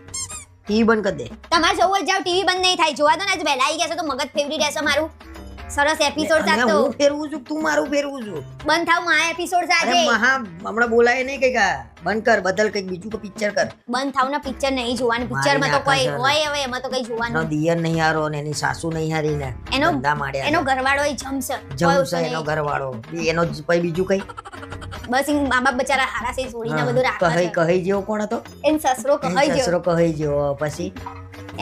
બંધ કરી દે. તમારે જવું હોય જાવ, ટીવી બંધ નહીં થાય. જોવા દો ને, આજ વહેલા આવી ગયા છે તો મગજ ફેવરી રહેશે મારું. સરસ એપિસોડ અને ચાલતો. હું ફેરવું છું તું મારું ફેરવું છું. બંધ થાવ માં એપિસોડ છે અરે આજે. હમણાં બોલાય નહીં કઈક બંધ કર, બદલ કઈક બીજું કે પિક્ચર કર. બંધ થાવ ને, પિક્ચર નહીં જોવાનું. પિક્ચર માં તો કોઈ હોય હવે એમાં તો કઈ એનો જોવાનું. દિયર નહીં હારો ને એની સાસુ નહીં હારી ને એનો ધંધા માંડ્યા એનો ઘરવાળો એ જમશે. જમશે એનો ઘરવાળો એનો પછી બીજું કઈ બસ એમ મા બાપ બચારા હારા છે છોડીને બધું રાખે છે. કહી જેવો કોણ હતો? એન સસરો કહી જો. સસરો કહી જેવો. પછી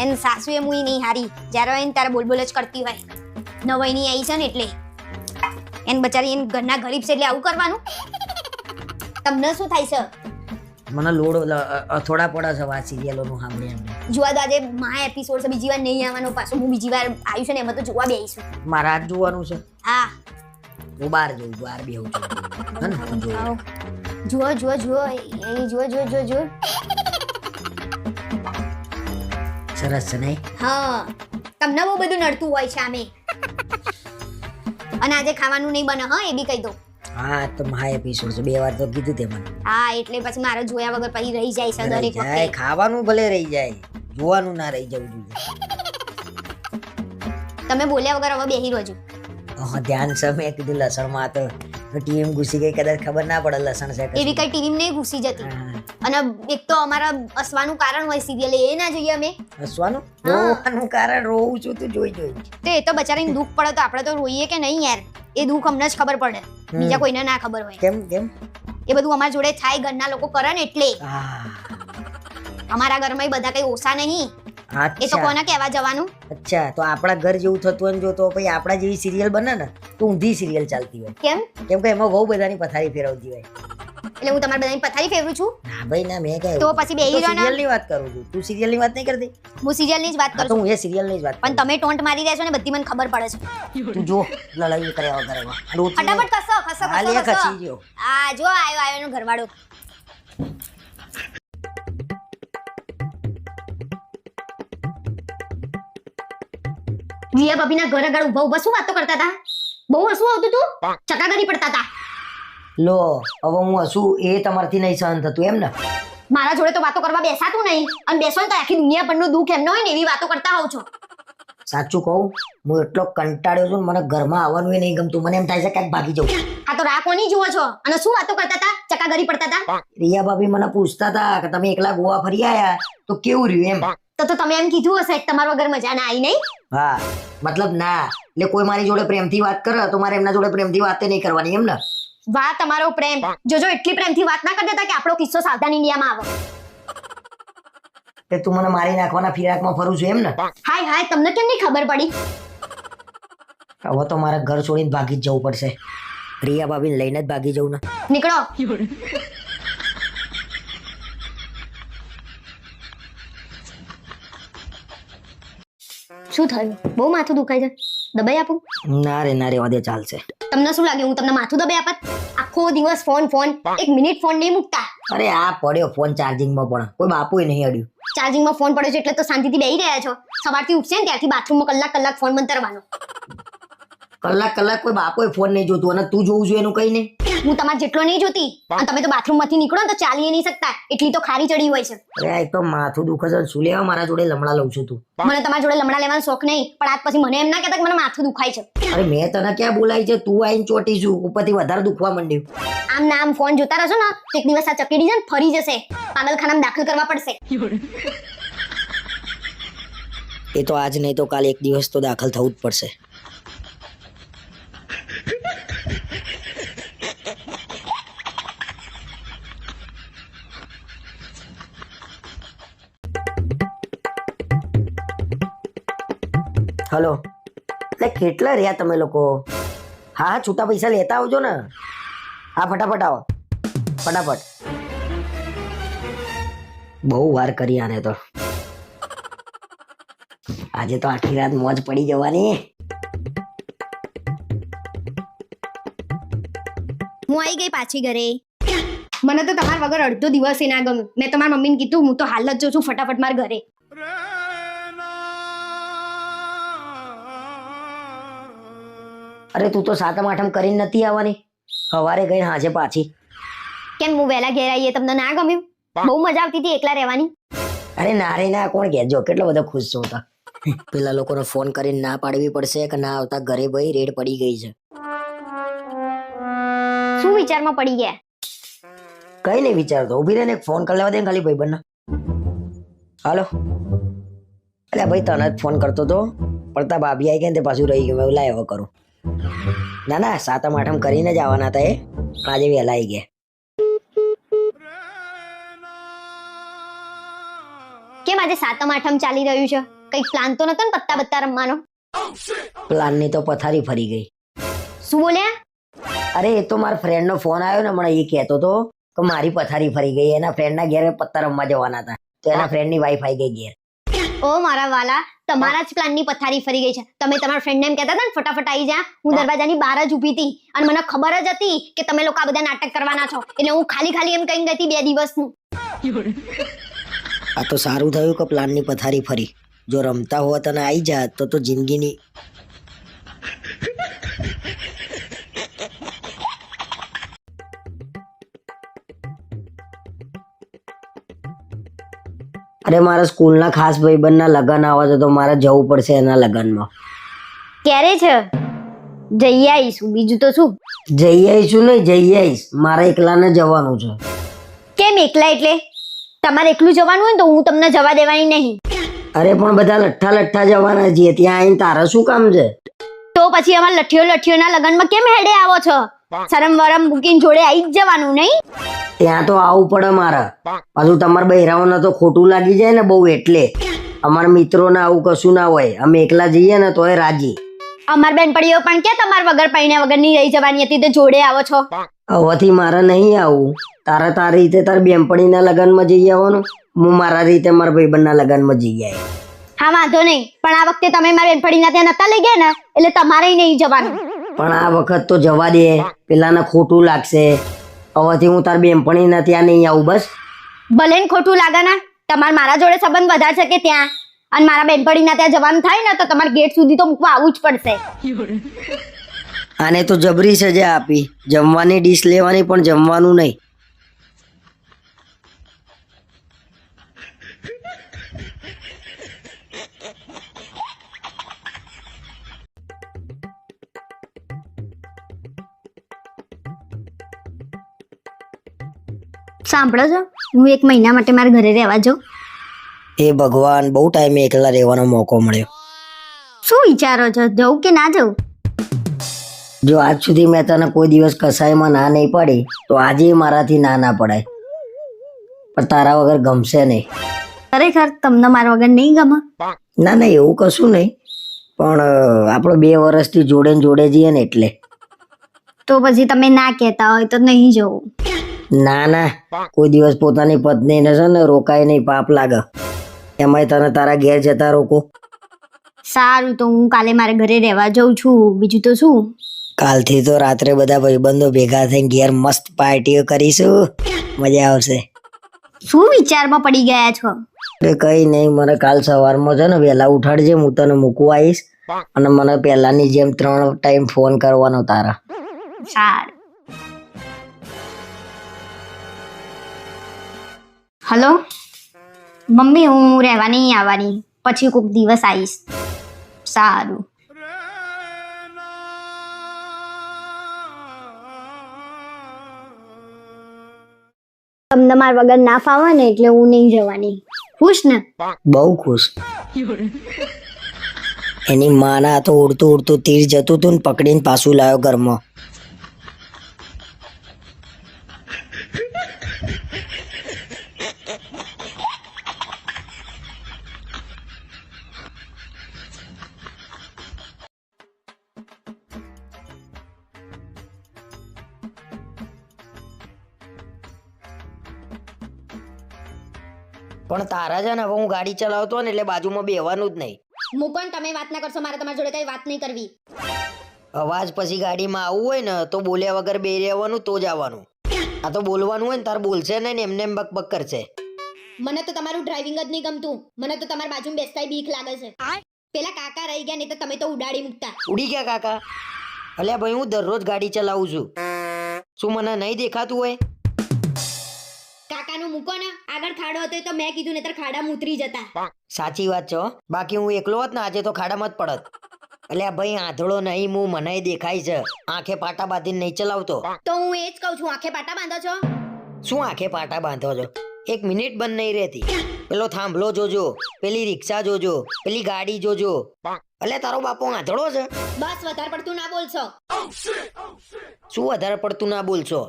એન સાસુ એ મુઈ નહીં હારી. જ્યારે હોય ને ત્યારે બોલ જ કરતી હોય. નવાઈ ની આવી છે ને એટલે એન બચારી એન ઘરના ગરીબ છે એટલે આવું કરવાનું. તમને શું થાય છે? મને લોડ થોડા પડે છે આ સિરિયલોનું સાંભળી એમને. જોવા દો, આજે મા એપિસોડ છે, બીજી વાર નહીં આવવાનો પાછો. હું બીજી વાર આવ્યું છે ને એમાં તો જોવા બેસીશું. મારા હાથ જોવાનું છે. હા હું બહાર બેહું છું. હે ને? હું જોઉં. આવો. જુઓ જુઓ. સરસ છે નહીં? હા તમને બહુ બધું નડતું હોય છે આમે. અને આજે ખાવાનું નહીં બને, હા એ બી કહી દો. હા તો મહા એપિસોડ છે, 2 વાર તો કીધું તે મને. હા એટલે પછી મારે જોયા વગર પછી રહી જાય છે દરેક જાય, વખતે. ખાવાનું ભલે રહી જાય, જોવાનું ના રહી જવું જોઈએ. તમે બોલ્યા વગર હવે બેહી રહેજો. ધ્યાન છે. મેં કીધું લસણમાં તો ટીવી ઘૂસી ગઈ કદાચ ખબર ના પડે લસણ છે કે એવી કઈ ટીવી નહીં ઘૂસી જતી. હા. અને એક તો અમારા હસવાનું કારણ હોય સિરિયલ એ ના જોઈએ અમે. હસવાનું હા. રોવાનું કારણ રોવું છું તું જોઈ જોઈ તો એ તો બચારાને દુઃખ પડે તો આપણે તો રોઈએ કે નહીં યાર. એ દુઃખ અમને જ ખબર પડે, બીજા કોઈને ના ખબર હોય. કેમ કેમ એ બધું અમારા જોડે થાય, ઘરના લોકો કરે ને એટલે. હા અમારા ઘરમાં બધા કઈ ઓછા નહીં. એ તો અચ્છા કોને કહેવા જવાનું. અચ્છા તો આપણા ઘર જેવું થતું હોય ને જો તો પછી આપણા જેવી સિરિયલ બને ને તો ઊંધી સિરિયલ ચાલતી હોય, કેમ? કેમ કે એમાં બહુ બધાની પથારી ફેરવતી હોય. એટલે હું તમારી બધાની પથારી ફેરવું છું? ના ભાઈ ના, મેં કઈ તો પછી બેહી રહ્યો ને. સિરિયલ ની વાત કરું છું, તું સિરિયલ ની વાત નહીં કરતી. હું સિરિયલની જ વાત હા કરું તો છું. હું એ સિરિયલ ની જ વાત પણ તમે ટોન્ટ મારી રહ્યા છો ને બધી મને ખબર પડે છે. તું જો લડાઈ કર્યા વગર એમાં. રોટલી ફટાફટ કસો કસો હાલે કસો કસો. ખસી ગયો. આ જો આયો એનો ઘરવાળો. જીયા ભાભીના ઘર આગળ ઊભા ઊભા શું વાતો કરતા હતા? બહુ હસવું આવતું તું, ચકાગરી પડતા હતા. લો હવે હું હસું એ તમારથી નહીં સહન થતું એમ ને? મારા જોડે તો વાતો કરવા બેસાતું નહીં, અને બેસો ને તો આખી દુનિયા પરનું દુઃખ એમને હોય ને એવી વાતો કરતા હોવ છો. સાચું કહું, હું એટલો કંટાળ્યો છું ને મને ઘરમાં આવવાનું નહીં ગમતું. મને એમ થાય છે ક્યાંક ભાગી જાઉં. આ તો રાહ કોની જુઓ છો? અને શું વાતો કરતા હતા? ચકાગરી પડતા હતા. રિયા ભાભી મને પૂછતા હતા કે તમે એકલા ગોવા ફરી આયા તો કેવું રહ્યું એમ. તો તમે એમ કીધું હશે કે તમારા વગર મજા ના આવી નહીં? હા મતલબ ના, એટલે કોઈ મારી જોડે પ્રેમથી વાત કરે તો મારે એમના જોડે પ્રેમથી વાત નહીં કરવાની એમ ને? વાહ તમારો પ્રેમ. જોજો એટલી પ્રેમથી વાત ના કરી દેતા કે આપણો કિસ્સો સાવધાન ઇન્ડિયામાં આવે. કે તું મને મારી નાખવાના ફિરાકમાં ફરું છું એમ ને? હાય હાય, તમને કેમ નહીં ખબર પડી? હવે તો મારે ઘર છોડીને ભાગી જ જવું પડશે. રિયા ભાભીને લઈને જ ભાગી જવું ને. નીકળો. શું થયું? બહુ માથું દુખાય છે, દબાઈ આપું? ના રે ના, રેવા દે ચાલશે. તમને શું લાગે હું તમને માથું દબાઈ આપત? આખો દિવસ ફોન ફોન, એક મિનિટ ફોન નહીં મૂકતા. અરે આ પડ્યો ફોન ચાર્જિંગમાં, પણ કોઈ બાપુએ નહીં અડ્યું. ચાર્જિંગમાં ફોન પડ્યો છે એટલે તો શાંતિથી બેહી રહ્યા છો. સવારથી ઉઠશે ને ત્યારથી બાથરૂમમાં કલાક કલાક ફોન મંતરવાનો. કલાક કલાક કોઈ બાપુએ ફોન નહીં જોતું અને તું જોવું છું એનું કઈ નહીં. હું તમારે જેટલો નહીં જોતી, અને તમે તો બાથરૂમમાંથી નીકળો ને તો ચાલી નહીં શકતા, એટલી તો ખારી ચડી હોય છે. અરે એક તો માથું દુખે છે, શું લેવા મારા જોડે લમડા લઉં છું તું? મને તમારા જોડે લમડા લેવાનો શોખ નહીં, પણ આજ પછી મને એમ ના કહેતા કે મને માથું દુખાય છે. અરે મેં તને ક્યાં બોલાય છે? તું આઈને ચોટી છું, ઉપરથી વધારે દુખવા માંડ્યું. આમ ના આમ ફોન જોતા રહેશો ને તો એક દિવસ આ ચકેડી છે ને ફરી જશે, પાગલખાનામાં દાખલ કરવા પડશે. એ તો આજ નહીં તો કાલે એક દિવસ તો દાખલ થવું જ પડશે. હલો, એટલે કેટલા રહ્યા તમે લોકો? હા હા, છૂટા પૈસા લેતા આવજો ને. હા ફટાફટ આવો, ફટાફટ. બહુ વાર કરી આને તો. આજે તો આખી રાત મોજ પડી જવાની. હું આવી ગઈ પાછી ઘરે. મને તો તમારા વગર અડધો દિવસ ના ગમે. મેં તમારા મમ્મીને કીધું હું તો હાલ જ જોઉં છું ફટાફટ મારા ઘરે. અરે તું તો સાતમ આઠમ કરીને નથી આવવાની? સવારે ગઈ હાજે પાછી. કેમ હું વહેલા ઘેર આવીએ તમને ના ગમ્યું? બહુ મજા આવતી હતી એકલા રહેવાની. અરે ના રે ના, કોણ કહેજો કેટલો બધો ખુશ છો તા. પેલા લોકોને ફોન કરીને ના પાડવી પડશે કે ના આવતા ઘરે ભાઈ રેડ પડી ગઈ છે. શું વિચારમાં પડી ગયા? કઈ નહીં વિચારતો, ઉભી રહીને ફોન કરી લેવા દે ખાલી ભાઈ બંને. હાલો. અલ્યા ભાઈ તને જ ફોન કરતો તો પણ તા ભાભી આવી ગઈ ને તે પાછું રહી ગયું. મેં લાય હવે કરું. ના ના, સાતમ આઠમ કરીને જ આવવાના હતા એ, પણ આજે વહેલા આવી ગયા. કેમ આજે સાતમ આઠમ ચાલી રહ્યું છે? કઈક પ્લાન તો નતો ને પત્તા બત્તા રમવાનો? પ્લાનની તો પથારી ફરી ગઈ. શું બોલ્યા? અરે એ તો મારા ફ્રેન્ડ નો ફોન આવ્યો ને, મને એ કહેતો તો કે મારી પથારી ફરી ગઈ. એના ફ્રેન્ડ ના ઘેર પત્તા રમવા જવાના હતા તો એના ફ્રેન્ડ ની વાઈફ આવી ગઈ ઘેર. ઓ મારા વાલા, તમારા જ પ્લાનની પથારી ફરી ગઈ છે. તમે તમારા ફ્રેન્ડને એમ કહેતા હતા ને ફટાફટ આવી જા. હું દરવાજાની બહાર જ ઊભી હતી અને મને ખબર જ હતી કે તમે લોકો આ બધા નાટક કરવાના છો, એટલે હું ખાલી ખાલી એમ કહી ગઈ હતી 2 દિવસનું. આ તો સારું થયું કે પ્લાનની પથારી ફરી. જો રમતા હોત અને આવી જાત તો જિંદગીની. અરે મારા સ્કૂલના ખાસ ભાઈબંધના લગ્ન આવે છે તો મારે જવું પડશે એના લગ્નમાં. ક્યારે છે? જઈ આવીશું, બીજું તો શું. જઈ આવીશું નહીં, જઈ આવીશ. મારે એકલાને જવાનું છે. કેમ એકલા એટલે? તમારે એકલું જવાનું હોય ને તો હું તમને જવા દેવાની નહીં. અરે પણ બધા લઠ્ઠા લઠ્ઠા જવાના છીએ, ત્યાં આવીને તારે શું કામ છે? તો પછી અમારા લઠ્ઠીઓના લગ્નમાં કેમ હેડે આવો છો? શરમ વરમ મૂકીને જોડે આવી જ જવાનું નહીં? ત્યાં તો આવવું પડે મારે. પાછું તમારા બહેરાઓને તો ખોટું લાગી જાય ને બહુ, એટલે અમારા મિત્રોને આવું કશું ના હોય. અમે એકલા જઈએ ને તોય રાજી. અમાર બેનપણીઓ પણ કે તમાર વગર પૈણે વગરની રહી જવાની હતી, તે જોડે આવો છો. હવેથી મારે નહીં આવું. તારે તારી રીતે તાર બેનપણીના લગ્નમાં જઈ આવવાનું, હું મારા રીતે મારા ભાઈબંધના લગ્નમાં જઈ આવે. હા વાંધો નહીં, પણ આ વખતે તમે મારી બેનપણીના ત્યાં નતા લઈ ગયા ને, એટલે તમારે નહીં જવાનું. પણ આ વખત તો જવા દે, પેલાને ખોટું લાગશે. હવેથી હું તાર બેનપણીના ત્યાં નહીં આવું બસ. ભલે ને ખોટું લાગે ને, તમારે મારા જોડે સંબંધ વધારે છે કે ત્યાં, અને મારા બેનપણીના ત્યાં જવાનું થાય ને તો તમારે ગેટ સુધી તો મૂકવા આવવું જ પડશે. આને તો જબરી સજા આપી, જમવાની ડીશ લેવાની પણ જમવાનું નહીં. સાંભળો છો, હું 1 મહિના માટે મારા ઘરે રહેવા જાઉં. એ ભગવાન, બહુ ટાઈમે એકલા રહેવાનો મોકો મળ્યો. શું વિચારો છો, જવું કે ના જવું? જો આજ સુધી મેં તને કોઈ દિવસ કસાયમાં ના નહીં પડી, તો આજે મારાથી ના પડાય. પણ તારા વગર ગમશે નહીં. ખરેખર તમને મારા વગર નહીં ગમે? ના ના, એવું કશું નહીં, પણ આપણે 2 વર્ષથી જોડે ને જોડે જઈએ ને એટલે. તો પછી તમે ના કહેતા હોય તો નહીં જવું. ના ના, કોઈ દિવસ પોતાની પત્નીને છે ને રોકાય નહીં, પાપ લાગે. એમાંય તને તારા ઘેર જતા રોકો. સારું, તો હું કાલે મારા ઘરે રહેવા જાઉં છું, બીજું તો શું. કાલથી તો રાત્રે બધા ભાઈબંધો ભેગા થઈને ઘેર મસ્ત પાર્ટીઓ કરીશું, મજા આવશે. શું વિચારમાં પડી ગયા છો? અરે કઈ નહીં, મને કાલ સવારમાં છે ને વહેલા ઉઠાડજે, હું તને મૂકવા આવીશ. અને મને પહેલાની જેમ 3 ટાઈમ ફોન કરવાનો તારા. સારું. હલો મમ્મી, હું રહેવા નહીં આવવાની, પછી કોઈક દિવસ આવીશ. સારું. તમને મારા વગર ના ફાવે ને એટલે હું નહીં જવાની. ખુશ ને? બહુ ખુશ. એની માના તો ઉડતું ઉડતું તીર જતું હતું ને પકડીને પાછું લાવ્યો ઘરમાં. પણ તારા છે ને, હવે હું ગાડી ચલાવતો ને એટલે બાજુમાં બેહવાનું જ નહીં. મૂકો ને, તમે વાત ના કરશો, મારે તમારી જોડે કઈ વાત નહીં કરવી. અવાજ પછી ગાડીમાં આવવું હોય ને તો બોલ્યા વગર બે રહેવાનું, તો જ આવવાનું. આ તો બોલવાનું હોય ને તાર બોલશે ને, એમને એમ બક કરશે. મને તો તમારું ડ્રાઇવિંગ જ નહીં ગમતું, મને તો તમારી બાજુમાં બેસતાય બીક લાગે છે. પેલા કાકા રહી ગયા, નહીં તો તમે તો ઉડાડી મૂકતા. ઉડી ગયા કાકા? અલ્યા ભાઈ, હું દરરોજ ગાડી ચલાવું છું, શું મને નહીં દેખાતું હોય? કાકાનું મૂકો ને, આગળ ખાડો હતો તો મેં કીધું, નહીતર ખાડામાં ઉતરી જતા. સાચી વાત છે, બાકી હું એકલો હોત ને આજે તો ખાડામાં જ પડત. અલ્યા ભાઈ, આંધળો નહીં હું, મને દેખાય છે. આંખે પાટા બાંધીને નહીં ચલાવતો. તો હું એ જ કહું છું, આંખે પાટા બાંધો છો? શું આંખે પાટા બાંધો છો? 1 મિનિટ બંધ નહીં રહેતી. પેલો થાંભલો જોજો, પેલી રિક્ષા જોજો, પેલી ગાડી જોજો. અલ્યા તારો બાપો આંધળો છે? બસ વધારે પડતું ના બોલશો. શું વધારે પડતું ના બોલશો?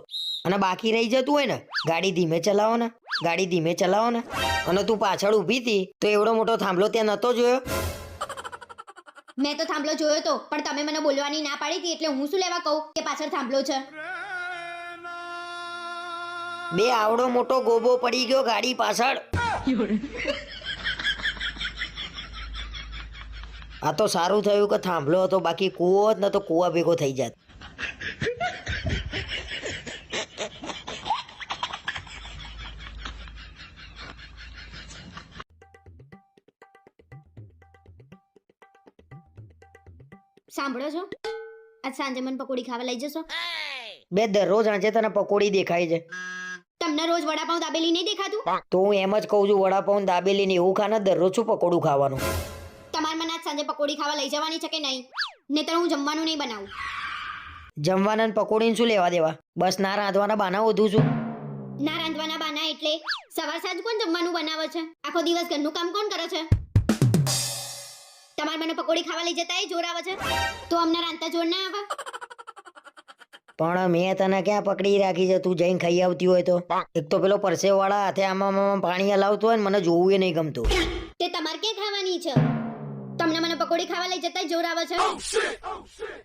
અને બાકી રહી જતું હોય ને, ગાડી ધીમે ચલાવો ને, ગાડી ધીમે ચલાવો ને. અને તું પાછળ ઊભી હતી તો એવડો મોટો થાંભલો ત્યાં નતો જોયો? મેં તો થાંભલો જોયો તો, પણ તમે મને બોલવાની ના પાડી હતી, એટલે હું શું લેવા કહું કે પાછળ થાંભલો છે. બે આવડો મોટો ગોબો પડી ગયો ગાડી પાછળ. આ તો સારું થયું કે થાંભલો હતો, બાકી કૂવો જ ન તો કૂવા ભેગો થઈ જાત. સાંભળો છો, આજ સાંજે મને પકોડી ખાવા લઈ જશો? બે દરરોજ આજે તને પકોડી દેખાય છે. તમને રોજ વડાપાઉં દાબેલી નહીં દેખાતું? તો હું એમ જ કહું છું, વડાપાઉં દાબેલી ને એવું ખાને દરરોજ શું પકોડું ખાવાનું? તમારે મને આજ સાંજે પકોડી ખાવા લઈ જવાની છે કે નહીં? નહીતર હું જમવાનું નહીં બનાવું. જમવાના ને પકોડીને શું લેવા દેવા? બસ ના રાંધવાના બાના વધુ છું. ના રાંધવાના બાના એટલે સવાર સાંજ કોણ જમવાનું બનાવે છે? આખો દિવસ ઘરનું કામ કોણ કરે છે? તમારે મને પકોડી ખાવા લઈ જતા એ જોર આવે છે, તો અમને રાંધતા જોર ના આવે? પણ મેં તને ક્યાં પકડી રાખી છે? તું જઈને ખાઈ આવતી હોય તો. એક તો પેલો પરસેવ વાળા હાથે આમાં પાણી હલાવતો હોય ને મને જોવું એ નહીં ગમતું. તે તમારે ક્યાં ખાવાની છે? તમને મને પકોડી ખાવા લઈ જતા જોર આવે છે?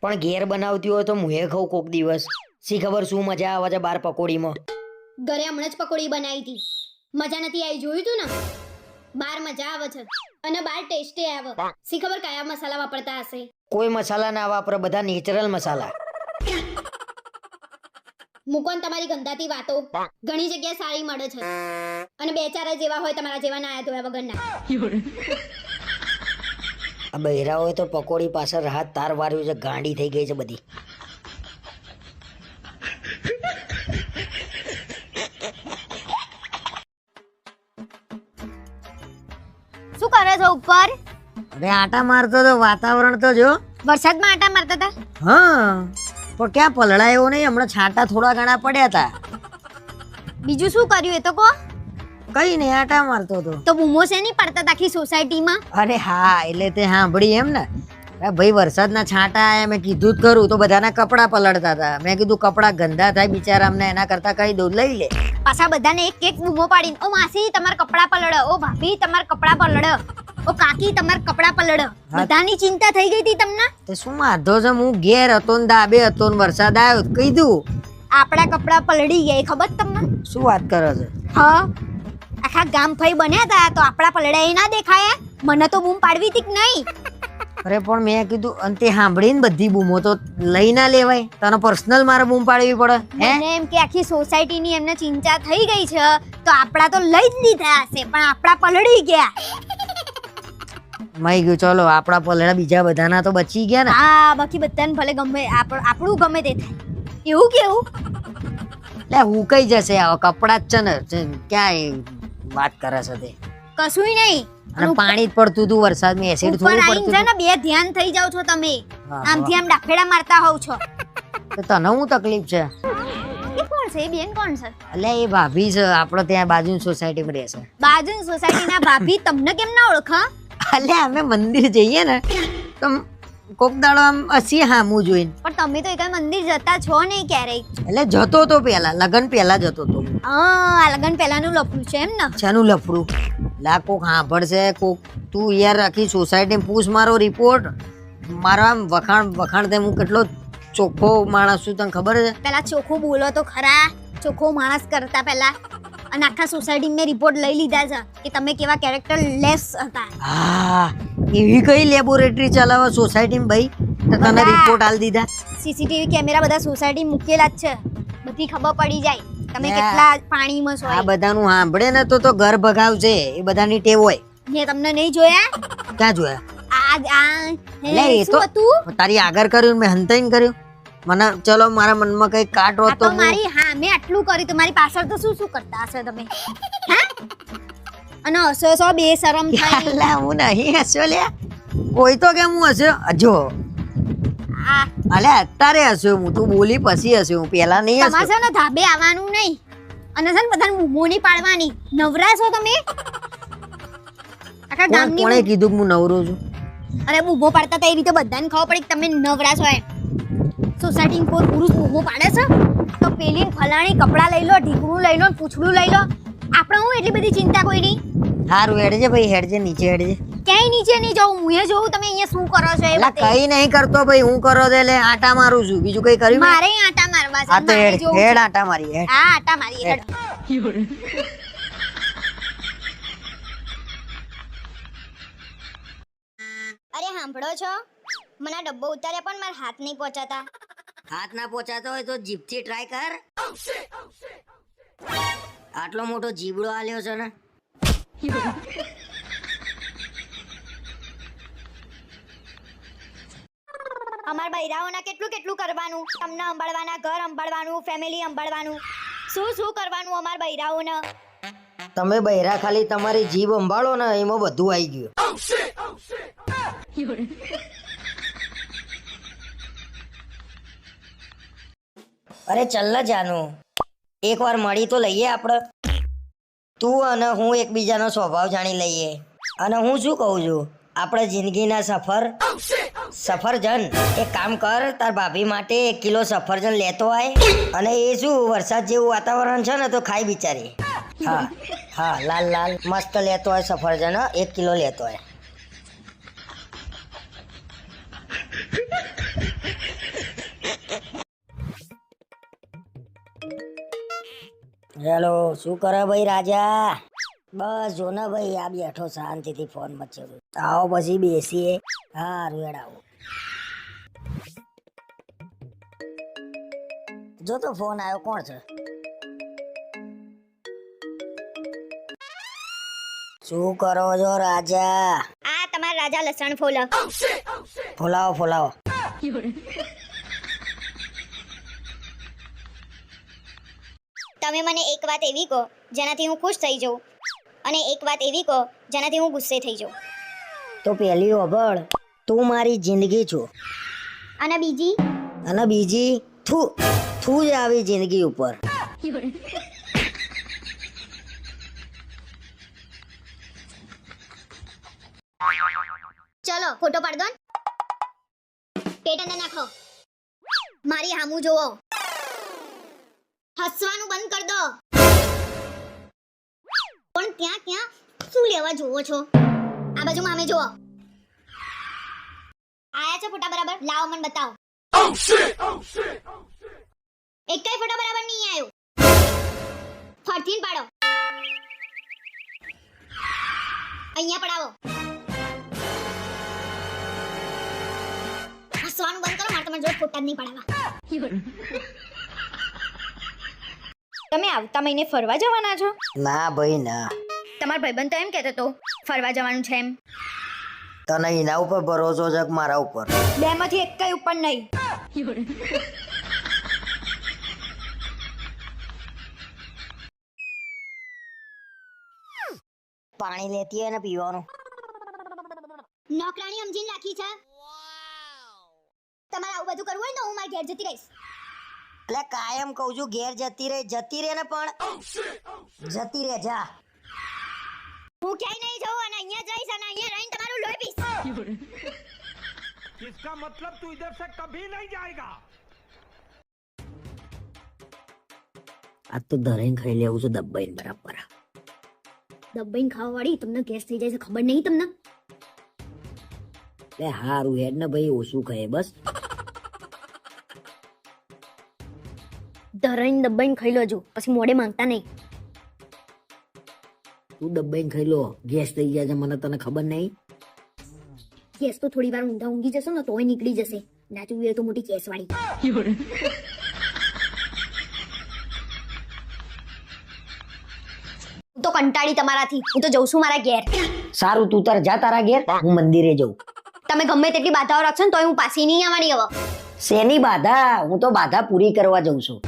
પણ ઘેર બનાવતી હોય તો મુએ ખાઉં કોક દિવસ. શી ખબર શું મજા આવે છે બાર પકોડીમાં. ઘરે હમણાં જ પકોડી બનાવી હતી, મજા નથી આવી, જોયું તું ને? બાર મજા આવે છે અને બાર ટેસ્ટી આવે. શી ખબર કયા મસાલા વાપરતા હશે? કોઈ મસાલા ના વાપરે, બધા નેચરલ મસાલા. મૂકો ને તમારી ગંધાતી વાતો. ઘણી જગ્યાએ સારી મળે છે અને બે ચાર જ એવા હોય તમારા જેવા નાયા ધોયા વગરના. આ બહેરાઓએ તો પકોડી પાછળ હાથ તાર વાર્યું છે, ગાંડી થઈ ગઈ છે બધી. શું કરે છો ઉપર? અરે આટા મારતો તો, વાતાવરણ તો જો. વરસાદમાં આટા મારતા હતા? હા, પણ ક્યાં પલળાયો નહીં. હમણાં છાંટા થોડા ઘણા પડ્યા હતા. બીજું શું કર્યું એ તો કહો. કઈ નહીં, આટા મારતો હતો. તો બૂમો છે નહીં પડતા આખી સોસાયટીમાં? અરે હા, એટલે તે સાંભળી એમ ને? અરે ભાઈ વરસાદના છાંટા આયા, મેં કીધું જ ખરું. તો બધાના કપડા પલળતા હતા. મેં કીધું કપડા ગંદા થાય બિચારા, અમને એના કરતા કહી દઉં લઈ લે. પાછા બધાને એક એક બૂમો પાડીને, ઓ માસી તમાર કપડા પલળ, ઓ ભાભી તમાર કપડા પલળ, ઓ કાકી તમાર કપડા પલળ. બધાની ચિંતા થઈ ગઈ હતી તમને? તે શું વાંધો છે? હું ઘેર હતો ને દાબે હતો ને વરસાદ આવ્યો કીધું. આપણા કપડા પલળી ગયા ખબર તમને? શું વાત કરે છે? હા, આખા ગામ ફઈ બન્યા હતા તો આપણા પલળ્યા ના દેખાયા? મને તો બૂમ પાડવી હતી કે નહીં? અરે પણ મેં કીધું, અને તે સાંભળીને બધી બૂમો તો લઈ ના લેવાય. તને પર્સનલ મારે બૂમ પાડવી પડે? મને એમ કે આખી સોસાયટીની એમને ચિંતા થઈ ગઈ છે તો આપણા તો લઈ જ લીધા હશે, પણ આપણા પલળી ગયા. મઈ ગયું, ચલો આપણા પલડા બીજા બધાના તો બચી ગયા ને. હા, બાકી બધાને ભલે ગમે આપણું ગમે તે થાય. એવું કેવું? લે હું કઈ જશે? આવા કપડા જ છે ને, ક્યાં વાત કરે છે તે? કશુંય નહીં. અને પાણી જ પડતું હતું વરસાદમાં, એસિડ ઉપર થોડું આઈને પડતું છે ને બે ધ્યાન થઈ જાવ છો તમે. આમથી આમ ડાફેડા મારતા હોવ છો. તો તને હું તકલીફ છે? એ કોણ છે? એ બેન કોણ છે? એટલે એ ભાભી છે, આપણે ત્યાં બાજુની સોસાયટીમાં રહે છે. બાજુની સોસાયટીના ભાભી તમને કેમ ના ઓળખા? એટલે અમે મંદિર જઈએ ને તો કોક દાડો આમ હસી હામું જોઈને. પણ તમે તો એકાય મંદિર જતા છો નહીં ક્યારેય. એટલે જતો તો પેલા, લગન પેલા જતો તો. આ લગન પહેલાનું લફડું છે એમ ને? શાનું લફડું? લા કોક સાંભળશે કોક. તું યાર આખી સોસાયટી પૂછ મારો રિપોર્ટ. મારો આમ વખાણ તે હું કેટલો ચોખ્ખો માણસ છું, તને ખબર છે? પેલા ચોખ્ખું બોલો તો ખરા. ચોખ્ખો માણસ કરતા પહેલા અને આખા સોસાયટી મેં રિપોર્ટ લઈ લીધા છે કે તમે કેવા કેરેક્ટર લેસ હતા. હા, એવી કઈ લેબોરેટરી ચલાવે સોસાયટીમાં ભાઈ? તો તને રિપોર્ટ આલ દીધા? સીસીટીવી કેમેરા બધા સોસાયટી મૂકેલા જ છે, બધી ખબર પડી જાય તમે કેટલા પાણીમાં છો. આ બધાનું સાંભળે ને તો ઘર ભગાવશે. એ બધાની ટેવ હોય. મેં તમને નહીં જોયા? ક્યાં જોયા? લે એ તો તું તારી આગળ કર્યું, મેં હંતાઈને કર્યું. મને ચલો મારા મનમાં કઈ કાટ હોત તો મારી. હા, મેં આટલું કર્યું તો મારી પાછળ તો શું કરતા હશે તમે? હા, અને હસો બે શરમ થાય. લા હું નહીં હસ્યો લે. કોઈ તો કેમ હું હસ્યો? જો અલે અત્યારે હસ્યો હું. તું બોલી પછી હસ્યો હું, પેલા નહીં હસ્યો. તમારે છે ને ધાબે આવવાનું નહીં અને છે ને બધાને બૂમો નહીં પાડવાની. નવરા છો તમે? આખા ગામની કોણે કીધું હું નવરો છું? અરે બૂમો પાડતા તો એ રીતે બધાને ખબર પડી કે તમે નવરા છો એમ. સોસાયટી કોઈ પુરુષ બૂમો પાડે છે તો પેલી ફલાણી કપડાં લઈ લો, ઢીકણું લઈ લો, પૂછડું લઈ લો. આપણે હું એટલી બધી ચિંતા કોઈ નહીં. હારું હેડજે ભાઈ, હેડજે નીચે હેડજે. ક્યાંય નીચે નહીં જાઉં, હું એ જોઉં તમે અહીંયા શું કરો છો. એટલે કઈ નહીં કરતો ભાઈ, હું કરો દે લે આટા મારું છું, બીજું કઈ કર્યું? મારે આટા મારવા છે. આ તો હેડ આટા મારી હેડ. હા, આટા મારી હેડ. અરે સાંભળો છો? મને આ ડબ્બો ઉતાર્યા પણ મારા હાથ નહીં પહોંચાતા. હાથ ના પહોંચાતો હોય તો જીભથી ટ્રાય કર. આટલો મોટો જીબડો આલ્યો છે ને. અમારા બૈરાઓના કેટલું કરવાનું, તમને સંભાળવાના, ઘર સંભાળવાનું, ફેમિલી સંભાળવાનું, શું કરવાનું અમારા બૈરાઓને. તમે બૈરા ખાલી તમારી જીભ સંભાળો ને એમાં બધું આવી ગયું. અરે ચલ ને જાનું, એકવાર મળી તો લઈએ આપણે. તું અને હું એકબીજાનો સ્વભાવ જાણી લઈએ. અને હું શું કહું છું, આપણે જિંદગીના સફરજન એક કામ કર, તાર ભાભી માટે 1 કિલો સફરજન લેતો આય. અને એ શું વરસાદ જેવું વાતાવરણ છે ને તો ખાઈ બિચારી. હા હા, લાલ લાલ મસ્ત લેતો હોય સફરજન, 1 કિલો લેતો હોય. હેલો, શું કરે ભાઈ રાજા? બસ જો ને ભાઈ, આ બેઠો શાંતિથી ફોન મચે. આવો પછી બેસીએ. હા રેડ આવો. જો તો ફોન આવ્યો, કોણ છે? શું કરો છો રાજા? આ તમારા રાજા લસણ ફોલા. ફોલાવો ફોલાવો. તમે મને એક વાત એવી કહો જેનાથી હું ખુશ થઈ જાઉં, અને એક વાત એવી કહો જેનાથી હું ગુસ્સે થઈ જાઉં. તો પહેલી ઓબળ, તું મારી જિંદગી છો. અને બીજી? અને બીજી તું જ આવી જિંદગી ઉપર. ચલો ફોટો પાડ દો. પેટને નાખો, મારી હામું જોવો, હસવાનું બંધ કર દો. પણ ત્યાં ક્યાં શું લેવા જોવો છો? આ બાજુ મામે જોવો. આયા છે ફોટા બરાબર? લાવો મને બતાવો. એકેય ફોટો બરાબર નહીં આવ્યો. ફરથી પાડો, અહીંયા પડાવો. હસવાનું બંધ કરો, મારે તમારે જોડે ફોટા જ નહીં પડાવવા. તમે આવતા મહિને ફરવા જવાના છો? ના ભાઈ ના. તમારો ભાઈબંધ તો એમ કહેતો હતો ફરવા જવાનું છે એમ. તને એના ઉપર ભરોસો છે કે મારા ઉપર? બેમાંથી એકેય ઉપર નહીં. પાણી લેતી હોય ને પીવાનું. નોકરાણી સમજીને રાખી છે. તમારે આવું બધું કરવું હોય ને હું મારા ઘેર જતી રહીશ. એટલે કાયમ કહું છું ઘેર જતી રહે ને, પણ જતી રહે જા. હું ક્યાંય નહીં જાઉં, અને અહીંયા જઈશ અને અહીંયા રહીને તમારું લોહી પીશ. इसका मतलब तू इधर से कभी नहीं जाएगा. આજ તો ધરેન ખાઈ લેવું છે દબાઈને બરાબર. દબાઈને ખાવા વાળી તમને ગેસ થઈ જાય છે, ખબર નહીં તમને? લે હારું હેડ ને ભાઈ, ઓછું ખાય બસ. ધરાઈને દબાઈને ખાઈ લોજો, પછી મોડે માંગતા નહીં. તું દબાઈને ખાઈ લો, ગેસ થઈ ગયા છે મને તને ખબર નહીં? ગેસ તો થોડી વાર ઊંઘી જશો ને તોય નીકળી જશે. નાચું એ તો મોટી કેસ વાળી. હું તો કંટાળી તમારાથી, હું તો જઉં છું મારા ઘેર. સારું તું તાર જા તારા ઘેર, હું મંદિરે જઉં. તમે ગમે તેટલી બાધાઓ રાખશો ને તોય હું પાછી નહીં આવવાની હવે. શેની બાધા? હું તો બાધા પૂરી કરવા જઉં છું.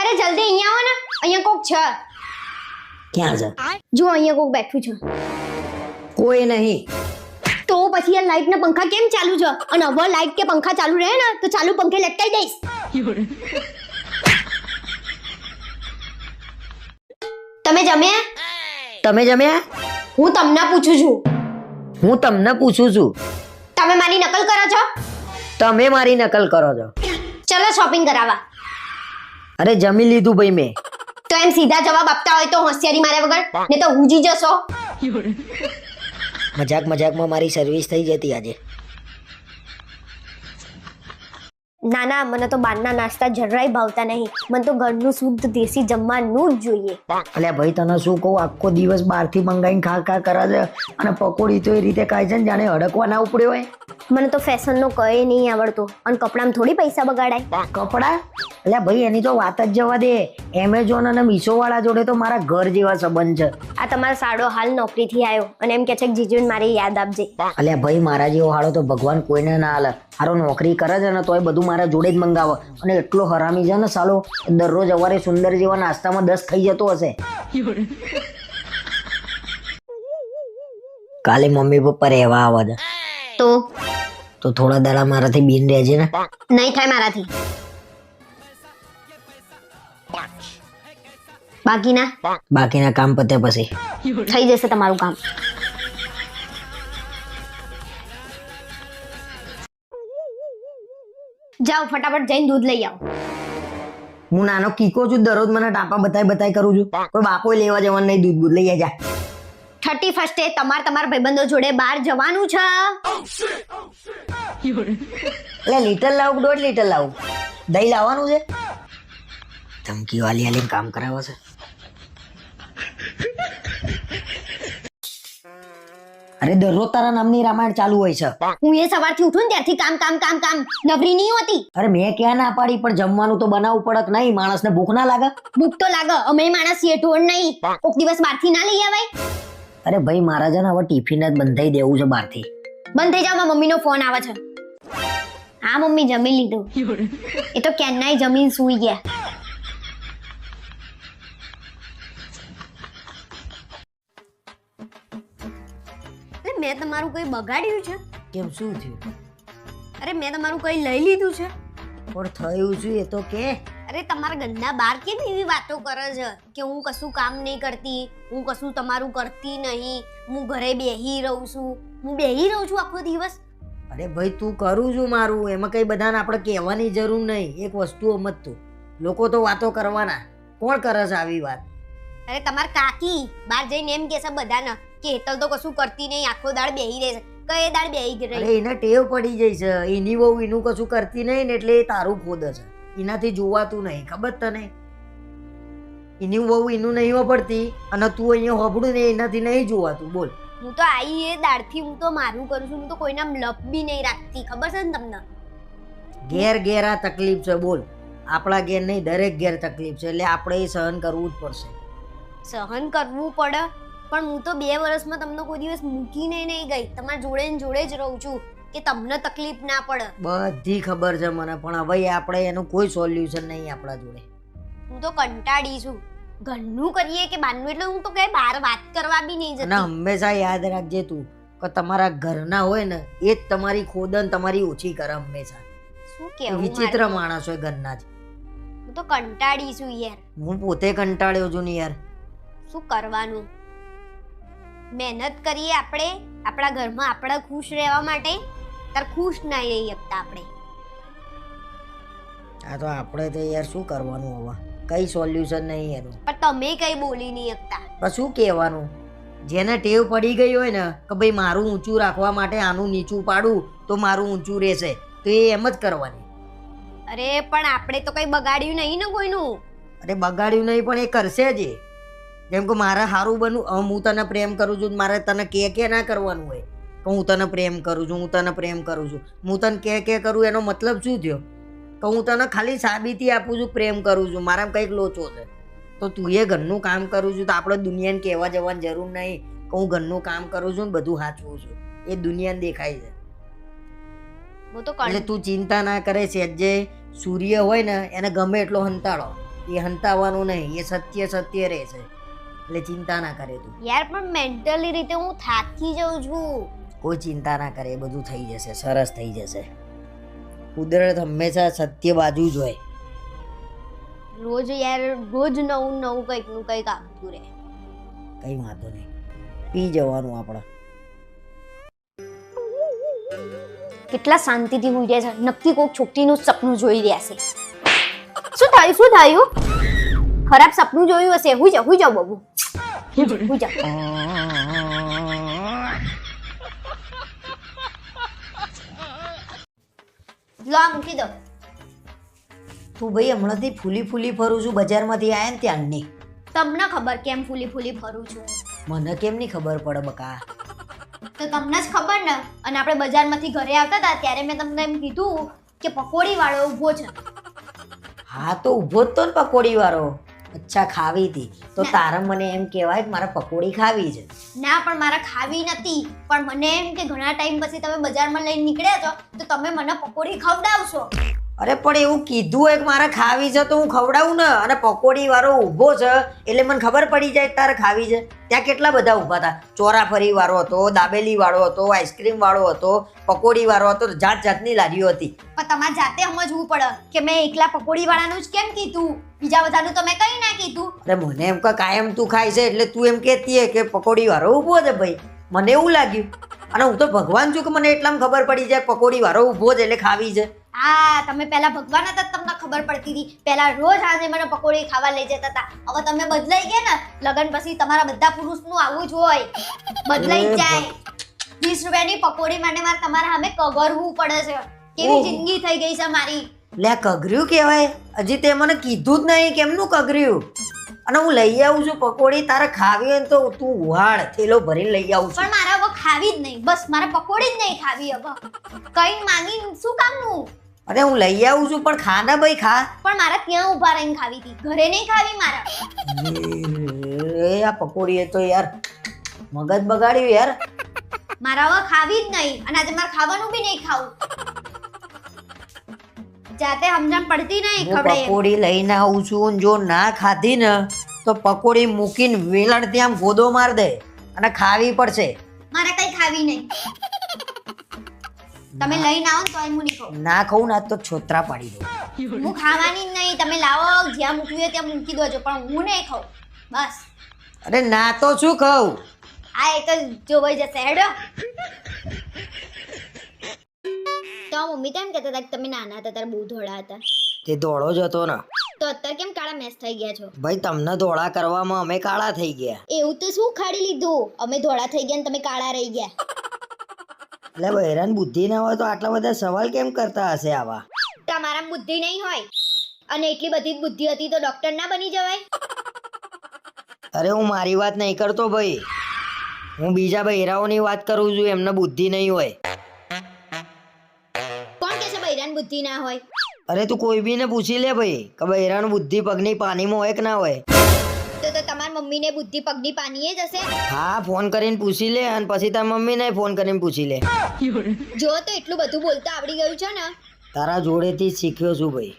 અરે જલ્દી અહીંયા આવો ને, અહીંયા કોક છે. ક્યાં છે? જો અહીંયા કોક બેઠું છે. કોઈ નહીં. તો પછી આ લાઈટ ના પંખા કેમ ચાલુ છે? અને હવે લાઈટ કે પંખા ચાલુ રહે ને તો ચાલુ પંખે લટકાઈ દઈશ. તમે જમ્યા? તમે જમ્યા? હું તમને પૂછું છું. હું તમને પૂછું છું. તમે મારી નકલ કરો છો? તમે મારી નકલ કરો છો. ચલો શોપિંગ કરાવવા. અરે જમી લીધું ભાઈ મેં. તો એમ સીધા જવાબ આપતા હોય તો હોશિયારી માર્યા વગર, ને તો હુજી જશો. મજાકમાં મારી સર્વિસ થઈ જતી આજે. ના ના, મને તો બહારના નાસ્તા જરાય ભાવતા નહીં. મને તો ઘરનું શુદ્ધ દેશી જમવાનું જ જોઈએ. અલ્યા ભાઈ તને શું કહું, આખો દિવસ બહારથી મંગાઈને ખા કરે છે, અને પકોડી તો એ રીતે ખાય છે ને જાણે હડકવા ના ઉપડ્યો હોય. મને તો ફેશનનો કઈ નહીં આવડતો, અને કપડામાં થોડી પૈસા બગાડાય. કપડા? અલ્યા ભાઈ એની તો વાત જ જવા દે. એમેઝોન અને મીશો વાળા જોડે તો મારા ઘર જેવા સંબંધ છે. આ તમારો સાડો હાલ નોકરીથી આવ્યો અને એમ કે છે કે જીજુને મારી યાદ આપજે. અલ્યા ભાઈ મારા જેવો હાડો તો ભગવાન કોઈને ના હાલે. હારો નોકરી કરે છે ને તોય બધું મારા જોડે જ મંગાવે, અને એટલો હરામી છે ને સાલો, દરરોજ સવારે સુંદર જેવા નાસ્તામાં 10 ખાઈ જતો હશે. કાલે મમ્મી પપ્પા રહેવા આવે છે, તો થોડા દાડા મારાથી બીન રહેજે ને. નહીં થાય મારાથી. બાકીના કામ પત્યા પછી થઈ જશે તમારું કામ. જાઓ ફટાફટ જઈને દૂધ લઈ આવો. હું નાનો કીકો છું, દરરોજ મને ટાપા બતાય કરું છું. કોઈ બાપો લેવા જવાનું નહીં, દૂધ લઈ જા. 31 તમારા ભાઈબંધો જોડે બહાર જવાનું છે. એટલે લીટર લાવું, 1.5 લીટર લાવું? દહીં લાવવાનું છે. ધમકી વાલી આલીને કામ કરાવે છે. અરે દરરોજ તારા નામની રામાયણ ચાલુ હોય છે. હું એ સવારથી ઉઠું ને ત્યારથી કામ કામ કામ કામ નવરી નહીં હોતી. અરે મેં ક્યાં ના પાડી, પણ જમવાનું તો બનાવવું પડે કે નહીં? માણસને ભૂખ ના લાગે? ભૂખ તો લાગે, અમે માણસ છીએ, ઢોળ નહીં. કોક દિવસ બહારથી ના લઈ આવાય. અરે ભાઈ મારા છે ને હવે ટિફિન જ બંધાઈ દેવું છે બહારથી. બંધ થઈ જાવ, મારા મમ્મીનો ફોન આવે છે. હા મમ્મી જમી લીધું. એ તો કેન્નાય જમીન સૂઈ ગયા. મેં તમારું કઈ બગાડ્યું છે? કેમ શું થયું? અરે મેં તમારું કઈ લઈ લીધું છે? પણ થયું શું એ તો કે. અરે તમારા ગંદા બાર કેમ એવી વાતો કરે છે કે હું કશું કામ નહીં કરતી, હું કશું તમારું કરતી નહીં, હું ઘરે બેહી રહું છું. હું બેહી રહું છું આખો દિવસ? અરે ભાઈ તું કરું છું મારું, એમાં કઈ બધાને આપણે કહેવાની જરૂર નહીં. એક વસ્તુ સમજતું, લોકો તો વાતો કરવાના. કોણ કરે છે આવી વાત? અરે તમાર કાકી બહાર જઈને એમ કહેશે બધાને કે હેતલ તો કશું કરતી નહીં, આખો દાડ બેહી રહે છે. કઈ દાડ બેહી અરે રહી? એને ટેવ પડી જાય છે, એની બહુ એનું કશું કરતી નહીં ને એટલે એ તારું ખોદ છે. એનાથી જોવાતું નહીં, ખબર તને? એની બહુ એનું નહીં વાપરતી અને તું અહીંયા હોબડું ને એનાથી નહીં જોવાતું. બોલ. હું તો આઈ એ દાડથી હું તો મારું કરું છું, હું તો કોઈના લપ બી નહીં રાખતી, ખબર છે ને તમને? ઘેર આ તકલીફ છે. બોલ. આપણા ઘેર નહીં, દરેક ઘેર તકલીફ છે, એટલે આપણે એ સહન કરવું જ પડશે. સહન કરવું પડે, પણ હું તો 2 વર્ષમાં તમને કોઈ દિવસ મૂકીને નહીં ગઈ. તમારા જોડે ને જોડે જ રહું છું કે તમને તકલીફ ના પડે. બધી ખબર છે મને, પણ હવે આપણે એનું કોઈ સોલ્યુશન નહીં આપણા જોડે. હું તો કંટાળી છું. ઘરનું કરીએ કે બહારનું, એટલે હું તો કઈ બહાર વાત કરવા બી નહીં અને જતી. હંમેશા યાદ રાખજે તું કે તમારા ઘરના હોય ને એ જ તમારી ખોદન તમારી ઓછી કરે હંમેશા. શું કેવું? વિચિત્ર માણસ હોય ઘરના જ. હું તો કંટાળી છું યાર. હું પોતે કંટાળ્યો છું ને યાર. શું કરવાનું? મહેનત કરીએ આપણે આપણા ઘરમાં આપણે ખુશ રહેવા માટે, તાર ખુશ ના રહી શકતા આપણે. આ તો આપણે તો યાર શું કરવાનું હવે? કઈ સોલ્યુશન નહીં એનું. પણ તમે કઈ બોલી નહીં શકતા. પણ શું કહેવાનું? જેને ટેવ પડી ગઈ હોય ને કે ભાઈ મારું ઊંચું રાખવા માટે આનું નીચું પાડું તો મારું ઊંચું રહેશે, તો એ એમ જ કરવાની. અરે પણ આપણે તો કઈ બગાડ્યું નહીં ને કોઈનું. અરે બગાડ્યું નહીં પણ એ કરશે જ. જેમ કે મારે સારું બનવું, હું તને પ્રેમ કરું છું, મારે તને કે ના કરવાનું હોય કે હું તને પ્રેમ કરું છું, હું તને પ્રેમ કરું છું. હું તને કે કરું એનો મતલબ શું થયો? કે હું તને ખાલી સાબિતી આપું છું પ્રેમ કરું છું, મારામાં કંઈક લોચો છે. તો તું એ ઘરનું કામ કરું છું તો આપણે દુનિયાને કહેવા જવાની જરૂર નહીં કે હું ઘરનું કામ કરું છું ને બધું સાચવું છું. એ દુનિયાને દેખાય છે. હું તો એટલે તું ચિંતા ના કરે. જે સૂર્ય હોય ને એને ગમે એટલો હંતાડો, એ હંતાવાનું નહીં, એ સત્ય રહે છે. એટલે ચિંતા ના કરે તું. યાર પણ મેન્ટલી રીતે હું થાકી જાઉં છું. કોઈ ચિંતા ના કરે, એ બધું થઈ જશે, સરસ થઈ જશે. કુદરત હંમેશા સત્ય બાજુ જ હોય. રોજ નવું કંઈક નું કંઈક આવતું રહે. કઈ વાંધો નહીં, પી જવાનું આપણે. કેટલા શાંતિથી હોઈ રહ્યા છે, નક્કી કોઈક છોકરીનું સપનું જોઈ રહ્યા છે. શું થયું? ખરાબ સપનું જોયું હશે. હુઈ જાઓ બાબુ, હુઈ જાઓ. લો આ મૂકી દો. તું ભાઈ હમણાંથી ફૂલી ફરું છું બજારમાંથી આયા ને ત્યાંની. તમને ખબર કેમ ફૂલી ફરું છું? મને કેમ નહીં ખબર પડે બકા? તો તમને જ ખબર ને. અને આપણે બજારમાંથી ઘરે આવતા હતા ત્યારે મેં તમને એમ કીધું કે પકોડી વાળો ઊભો છે. હા તો ઊભો જ તો ને પકોડી વાળો. અચ્છા ખાવી હતી તો તારા મને એમ કહેવાય કે મારે પકોડી ખાવી છે. ના પણ મારે ખાવી નથી, પણ મને એમ કે ઘણા ટાઈમ પછી તમે બજારમાં લઈને નીકળ્યા છો તો તમે મને પકોડી ખવડાવશો. અરે પણ એવું કીધું હોય કે મારે ખાવી છે તો હું ખવડાવું ને. અને પકોડી વાળો ઊભો છે એટલે મને ખબર પડી જાય કે તારે ખાવી છે. ત્યાં કેટલા બધા ઊભા હતા. ચોરાફરી વાળો હતો, દાબેલી વાળો હતો, આઈસ્ક્રીમ વાળો હતો, પકોડી વાળો હતો, જાત જાતની લારીઓ હતી. પણ તમારે જાતે સમજવું પડે કે મેં એકલા પકોડી વાળાનું જ કેમ કીધું, બીજા બધાનું તો મેં કઈ ના કીધું. અરે મને એમ કે કાયમ તું ખાય છે એટલે તું એમ કહેતી કે પકોડી વાળો ઊભો છે ભાઈ. મને એવું લાગ્યું. અને હું તો ભગવાન છું કે મને એટલામાં ખબર પડી જાય પકોડી વાળો ઊભો છે એટલે ખાવી છે. હા, તમે પહેલા ભગવાન હતા તમને ખબર પડતી હતી. પહેલા રોજ આજે મને પકોડી ખાવા લઈ જતા હતા. હવે તમે બદલાઈ ગયા ને, લગન પછી તમારા બધા પુરુષનું આવું જ હોય, બદલાઈ જ જાય. 20 રૂપિયાની પકોડી માટે મારે તમારા સામે કગરવું પડે છે. કેવી જિંદગી થઈ ગઈ છે મારી. લે કગર્યું કહેવાય? હજી તે મને કીધું જ નહીં કેમનું કગર્યું. અને હું લઈ આવું છું પકોડી, તારે ખાવી હોય તો તું ઉહાડ, થેલો ભરીને લઈ આવું છું. પણ મારે હવે ખાવી જ નહીં, બસ મારે પકોડી જ નહીં ખાવી હવે. કઈ માંગી શું કામનું? અરે હું લઈ આવું છું પણ ખા ને ભાઈ, ખા. પણ મારે ત્યાં ઊભા રહીને ખાવી હતી, ઘરે નહીં ખાવી મારે. એ આ પકોડી તો યાર મગજ બગાડ્યું યાર. મારે હવે ખાવી જ નહીં, અને આજે મારે ખાવાનું બી નહીં ખાવું. જાતે સમજણ પડતી નહીં હું ખબર. પકોડી લઈને આવું છું ને જો ના ખાધી ને તો પકોડી મૂકીને વેલણ ત્યાં ગોદો માર દે અને ખાવી પડશે. મારે કઈ ખાવી નહીં. તમે લઈને આવો ને તોય હું નહીં ખાઉં. ના ખાઉં ને આજ તો છોતરા પાડી દઉં. હું ખાવાની જ નહીં. તમે લાવો, જ્યાં મૂકવી હોય ત્યાં મૂકી દેજો, પણ હું નહીં ખાઉં. બસ અરે ના તો શું ખાઉં. આ એક જ જોવાઈ જશે. હેડો. તો મમ્મી તેમ કહેતા હતા કે તમે નાના હતા ત્યારે બહુ ધોળા હતા. તે ધોળો જ હતો ને. તો અત્યારે કેમ કાળા મેસ થઈ ગયા છો? ભાઈ તમને ધોળા કરવામાં અમે કાળા થઈ ગયા. એવું તો શું ખાડી લીધું? અમે ધોળા થઈ ગયા ને તમે કાળા રહી ગયા. એટલે બહેરાન બુદ્ધિ ના હોય તો આટલા બધા સવાલ કેમ કરતા હશે આવા? તમારા બુદ્ધિ નહીં હોય, અને એટલી બધી જ બુદ્ધિ હતી તો ડોક્ટર ના બની જવાય. અરે હું મારી વાત નહીં કરતો ભાઈ, હું બીજા બહેરાઓની વાત કરું છું. એમને બુદ્ધિ નહીં હોય. કોણ કે છે બૈરાન બુદ્ધિ ના હોય? અરે તું કોઈ બીને પૂછી લે ભાઈ કે બહેરાનું બુદ્ધિ પગની પાનીમાં હોય કે ના હોય. તો તમારી મમ્મીને બુદ્ધિ પગની પાનીએ જ હશે. હા, ફોન કરીને પૂછી લે અને પછી તાર મમ્મીને ફોન કરીને પૂછી લે. જો તો એટલું બધું બોલતા આવડી ગયું છે ને. તારા જોડેથી જ શીખ્યો છું ભાઈ.